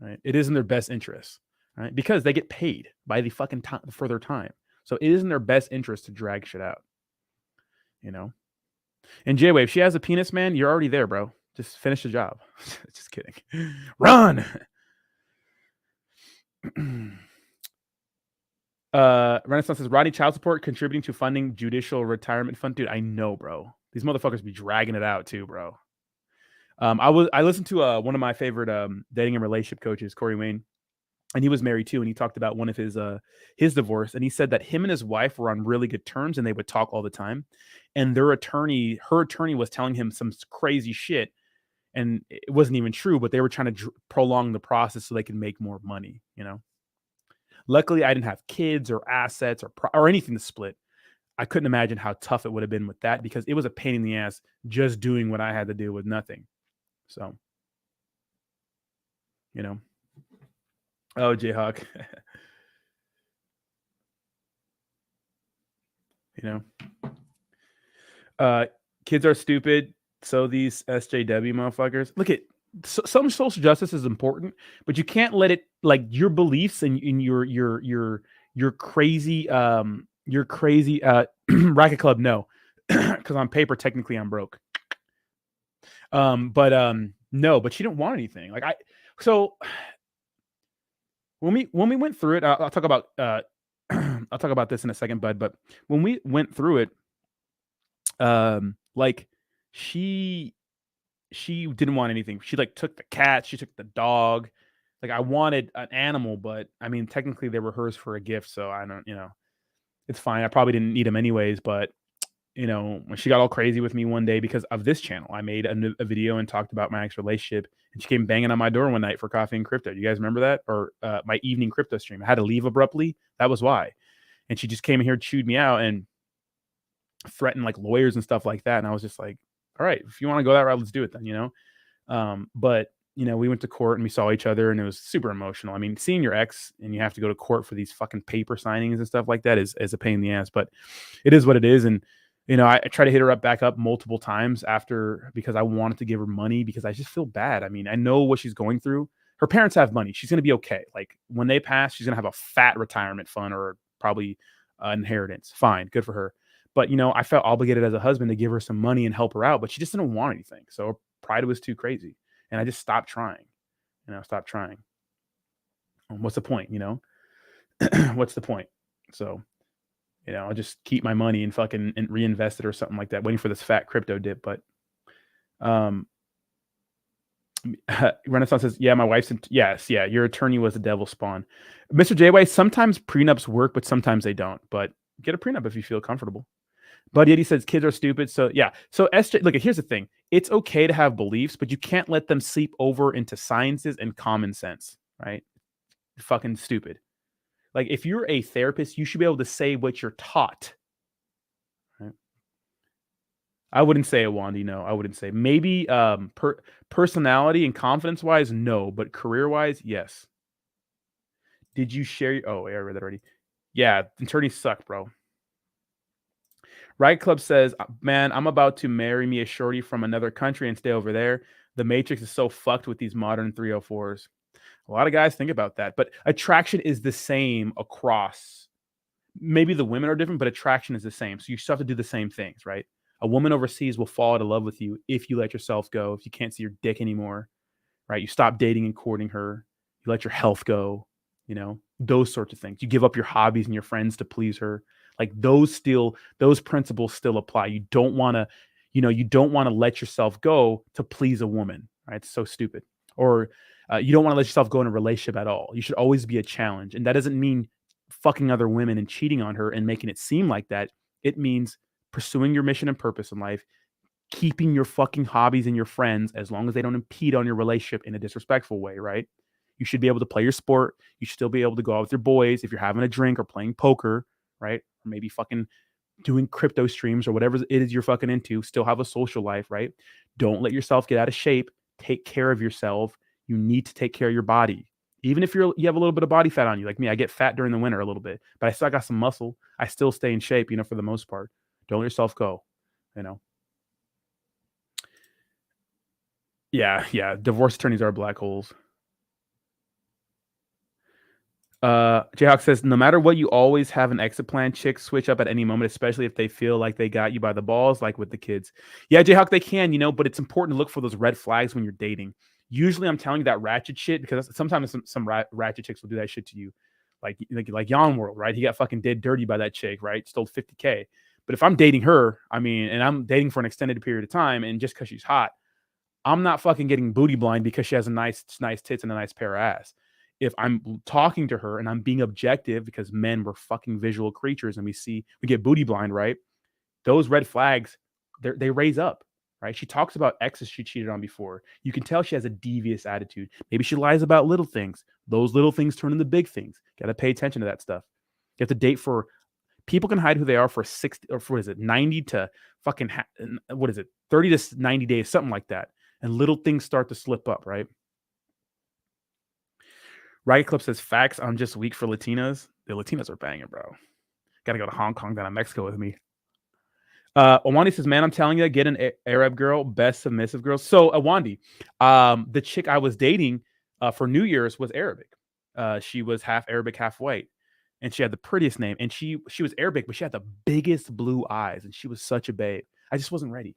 [SPEAKER 1] Right? It is in their best interest, right? Because they get paid by the fucking time for their time. So it is in their best interest to drag shit out. You know? And J-Wave, she has a penis, man. You're already there, bro. Just finish the job. Just kidding. Run. Renaissance says Rodney child support contributing to funding judicial retirement fund. Dude, I know, bro. These motherfuckers be dragging it out too, bro. I listened to one of my favorite dating and relationship coaches, Corey Wayne, and he was married too. And he talked about one of his divorce, and he said that him and his wife were on really good terms, and they would talk all the time. And her attorney was telling him some crazy shit, and it wasn't even true, but they were trying to prolong the process so they could make more money. You know. Luckily, I didn't have kids or assets or anything to split. I couldn't imagine how tough it would have been with that because it was a pain in the ass just doing what I had to do with nothing. So, you know. Oh, Jayhawk. You know. Kids are stupid. So these SJW motherfuckers. Look at some social justice is important, but you can't let it like your beliefs and your crazy racket club. No, because on paper technically I'm broke. No, but she didn't want anything. Like so when we went through it, I'll talk about I'll talk about this in a second, bud. But when we went through it, like she didn't want anything. She like took the cat, she took the dog. Like I wanted an animal, but I mean technically they were hers for a gift, so I don't, it's fine. I probably didn't need them anyways, but when she got all crazy with me one day because of this channel, I made a video and talked about my ex relationship, and she came banging on my door one night for coffee and crypto. You guys remember that? Or my evening crypto stream? I had to leave abruptly. That was why. And she just came in here, chewed me out, and threatened like lawyers and stuff like that. And I was just like, all right, if you want to go that route, let's do it then, But we went to court and we saw each other, and it was super emotional. I mean, seeing your ex and you have to go to court for these fucking paper signings and stuff like that is a pain in the ass, but it is what it is. And I tried to hit her back up multiple times after because I wanted to give her money because I just feel bad. I mean, I know what she's going through. Her parents have money. She's going to be okay. Like when they pass, she's going to have a fat retirement fund or probably inheritance. Fine. Good for her. But, I felt obligated as a husband to give her some money and help her out, but she just didn't want anything. So her pride was too crazy. And I just stopped trying. Stopped trying. What's the point, What's the point? So, I'll just keep my money and fucking reinvest it or something like that, waiting for this fat crypto dip. But Renaissance says, yeah, my wife's yes, yeah, your attorney was a devil spawn. Mr. J-Way, sometimes prenups work, but sometimes they don't. But get a prenup if you feel comfortable. But yet he says kids are stupid. So yeah. So SJ, look, here's the thing. It's okay to have beliefs, but you can't let them seep over into sciences and common sense, right? You're fucking stupid. Like if you're a therapist, you should be able to say what you're taught. Right? I wouldn't say it, Wandy. No, I wouldn't say. Maybe personality and confidence wise, no, but career wise, yes. Did you share? Oh, I read that already. Yeah, attorneys suck, bro. Right Club says, man, I'm about to marry me a shorty from another country and stay over there. The Matrix is so fucked with these modern 304s. A lot of guys think about that, but attraction is the same across. Maybe the women are different, but attraction is the same. So you still have to do the same things, right? A woman overseas will fall out of love with you if you let yourself go, if you can't see your dick anymore, right? You stop dating and courting her. You let your health go, those sorts of things. You give up your hobbies and your friends to please her. Like those principles still apply. You don't want to let yourself go to please a woman, Right? It's so stupid. Or you don't want to let yourself go in a relationship at all. You should always be a challenge. And that doesn't mean fucking other women and cheating on her and making it seem like that. It means pursuing your mission and purpose in life, keeping your fucking hobbies and your friends as long as they don't impede on your relationship in a disrespectful way, right? You should be able to play your sport. You should still be able to go out with your boys if you're having a drink or playing poker, right? Or maybe fucking doing crypto streams or whatever it is you're fucking into. Still have a social life, right? Don't let yourself get out of shape. Take care of yourself. You need to take care of your body. Even if you have a little bit of body fat on you, like me, I get fat during the winter a little bit, but I still got some muscle. I still stay in shape, for the most part. Don't let yourself go, you know. Yeah. Divorce attorneys are black holes. Jayhawk says, no matter what, you always have an exit plan. Chicks switch up at any moment, especially if they feel like they got you by the balls, like with the kids. Yeah, Jayhawk, they can, but it's important to look for those red flags when you're dating. Usually I'm telling you that ratchet shit because sometimes some ratchet chicks will do that shit to you. Like Yon World, right? He got fucking did dirty by that chick, right? Stole $50K. But if I'm dating her, and I'm dating for an extended period of time, and just because she's hot, I'm not fucking getting booty blind because she has a nice tits and a nice pair of ass. If I'm talking to her and I'm being objective because men were fucking visual creatures and we get booty blind, right? Those red flags, they raise up, right? She talks about exes she cheated on before. You can tell she has a devious attitude. Maybe she lies about little things. Those little things turn into big things. Got to pay attention to that stuff. You have to date for people can hide who they are for 60 or what is it, 90 to fucking 30 to 90 days, something like that. And little things start to slip up, right? Riot Club says, facts, I'm just weak for Latinas. The Latinas are banging, bro. Got to go to Hong Kong, down to Mexico with me. Awandi says, man, I'm telling you, get an Arab girl, best submissive girl. So, Awandi, the chick I was dating for New Year's was Arabic. She was half Arabic, half white. And she had the prettiest name. And she was Arabic, but she had the biggest blue eyes. And she was such a babe. I just wasn't ready.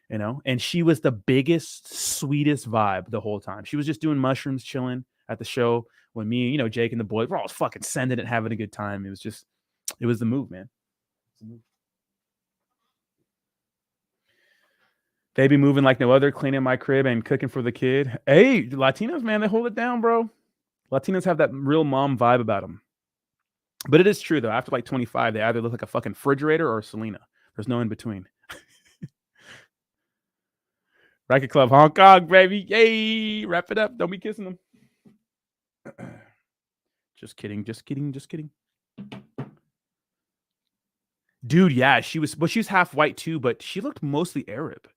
[SPEAKER 1] And she was the biggest, sweetest vibe the whole time. She was just doing mushrooms, chilling at the show when me, Jake and the boys were all fucking sending it, having a good time. It was the move, man. They be moving like no other, cleaning my crib and cooking for the kid. Hey, Latinos, man, they hold it down, bro. Latinos have that real mom vibe about them. But it is true, though. After like 25, they either look like a fucking refrigerator or Selena. There's no in between. Racket Club, Hong Kong, baby. Yay! Wrap it up. Don't be kissing them. Just kidding. Dude, yeah, she was half white too, but she looked mostly Arab.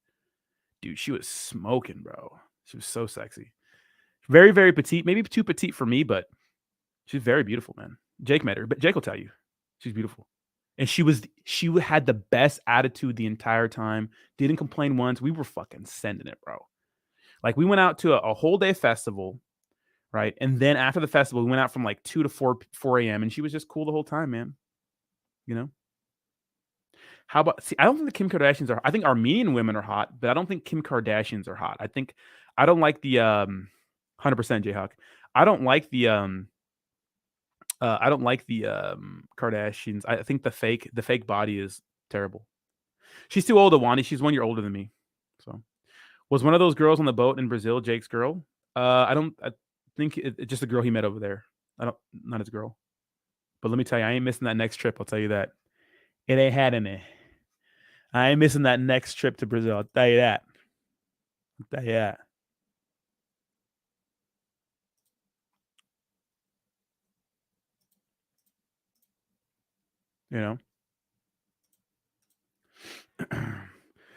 [SPEAKER 1] Dude, she was smoking, bro. She was so sexy. Very, very petite. Maybe too petite for me, but she's very beautiful, man. Jake met her, but Jake will tell you. She's beautiful. And she had the best attitude the entire time. Didn't complain once. We were fucking sending it, bro. Like we went out to a whole day festival, right? And then after the festival, we went out from like 2 to 4 a.m. and she was just cool the whole time, man. How about I don't think the Kim Kardashians are. I think Armenian women are hot, but I don't think Kim Kardashians are hot. I don't like the 100% Jayhawk. I don't like the Kardashians. I think the fake body is terrible. She's too old, Awani. She's 1 year older than me. So, was one of those girls on the boat in Brazil Jake's girl? I think it's just a girl he met over there. Not his girl. But let me tell you, I ain't missing that next trip. I'll tell you that. It ain't had any. I ain't missing that next trip to Brazil. I'll tell you that.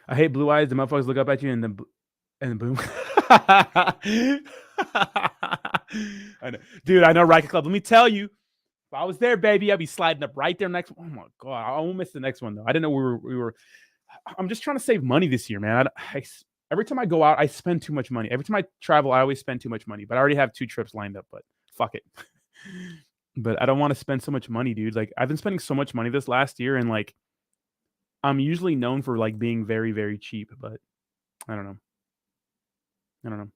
[SPEAKER 1] I hate blue eyes. The motherfuckers look up at you and boom. I know. Dude, I know Racket Club. Let me tell you, if I was there, baby, I'd be sliding up right there next. Oh my god, I won't miss the next one though. I didn't know we were. I'm just trying to save money this year, man. Every time I go out, I spend too much money. Every time I travel, I always spend too much money. But I already have 2 trips lined up. But fuck it. But I don't want to spend so much money, dude. Like I've been spending so much money this last year, and like I'm usually known for like being very, very cheap. But I don't know. I don't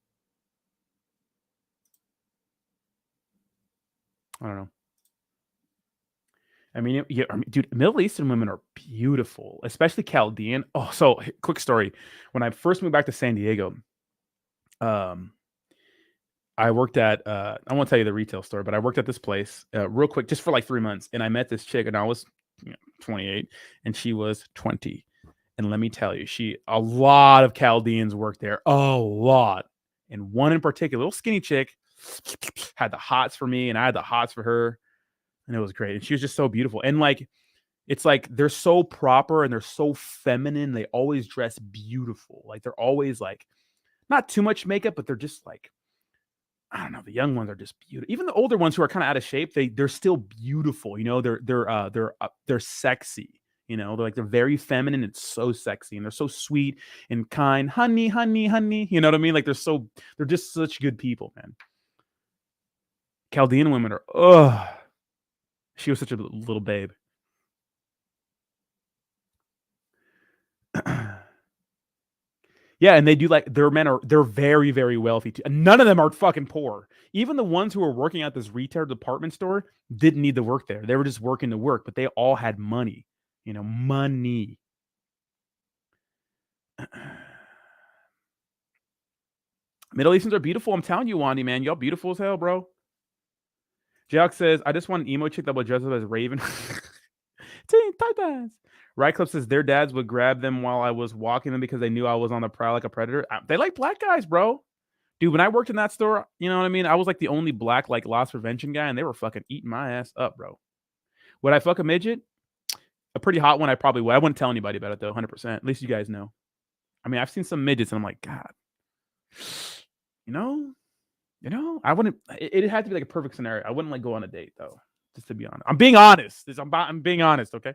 [SPEAKER 1] know. I mean, dude, Middle Eastern women are beautiful, especially Chaldean. Oh, so quick story. When I first moved back to San Diego, I worked at I won't tell you the retail store, but I worked at this place real quick just for like 3 months, and I met this chick, and I was 28, and she was 20. And let me tell you, a lot of Chaldeans worked there, a lot, and one in particular, little skinny chick, had the hots for me, and I had the hots for her, and it was great. And she was just so beautiful, and like it's like they're so proper and they're so feminine. They always dress beautiful, like they're always like not too much makeup, but they're just like I don't know. The young ones are just beautiful. Even the older ones who are kind of out of shape, they're still beautiful. You know, they're sexy. You know, they're very feminine and so sexy, and they're so sweet and kind. Honey, honey, honey. You know what I mean? Like they're just such good people, man. Chaldean women are. Ugh. She was such a little babe. Yeah, and they do like they're very, very wealthy too. And none of them are fucking poor. Even the ones who were working at this retail department store didn't need to work there. They were just working to work, but they all had money. You know, money. Middle Easterns are beautiful. I'm telling you, Wandy, man. Y'all beautiful as hell, bro. Jack says, I just want an emo chick that will dress up as Raven. Teen Titans. Right Clip says their dads would grab them while I was walking them because they knew I was on the prowl like a predator. They like black guys, bro. Dude, when I worked in that store, you know what I mean? I was like the only black like loss prevention guy, and they were fucking eating my ass up, bro. Would I fuck a midget? A pretty hot one, I probably would. I wouldn't tell anybody about it though, 100%. At least you guys know. I mean, I've seen some midgets, and I'm like, God, you know, I wouldn't. It had to be like a perfect scenario. I wouldn't like go on a date though, just to be honest. I'm being honest. I'm being honest, okay?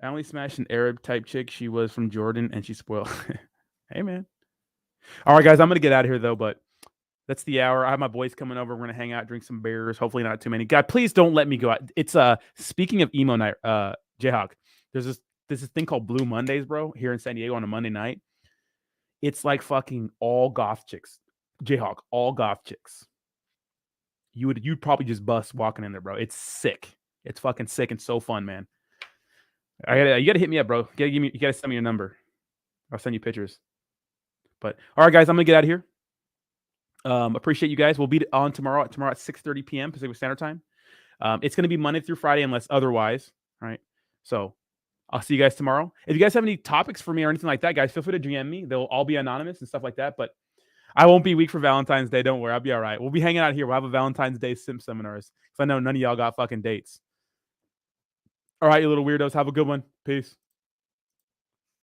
[SPEAKER 1] I only smashed an Arab type chick. She was from Jordan, and she spoiled. Hey, man. All right, guys, I'm gonna get out of here though, but that's the hour. I have my boys coming over. We're gonna hang out, drink some beers. Hopefully, not too many. God, please don't let me go out. It's speaking of emo night, Jayhawk. There's this thing called Blue Mondays, bro, here in San Diego on a Monday night. It's like fucking all goth chicks, Jayhawk, all goth chicks. You'd probably just bust walking in there, bro. It's sick. It's fucking sick and so fun, man. You gotta hit me up, bro. You gotta send me your number. I'll send you pictures. But all right, guys, I'm gonna get out of here. Appreciate you guys. We'll be on tomorrow at 6:30 p.m. Pacific Standard Time. It's gonna be Monday through Friday unless otherwise. All right. So I'll see you guys tomorrow. If you guys have any topics for me or anything like that, guys, feel free to DM me. They'll all be anonymous and stuff like that. But I won't be weak for Valentine's Day. Don't worry. I'll be all right. We'll be hanging out here. We'll have a Valentine's Day sim seminars because I know none of y'all got fucking dates. All right, you little weirdos. Have a good one. Peace.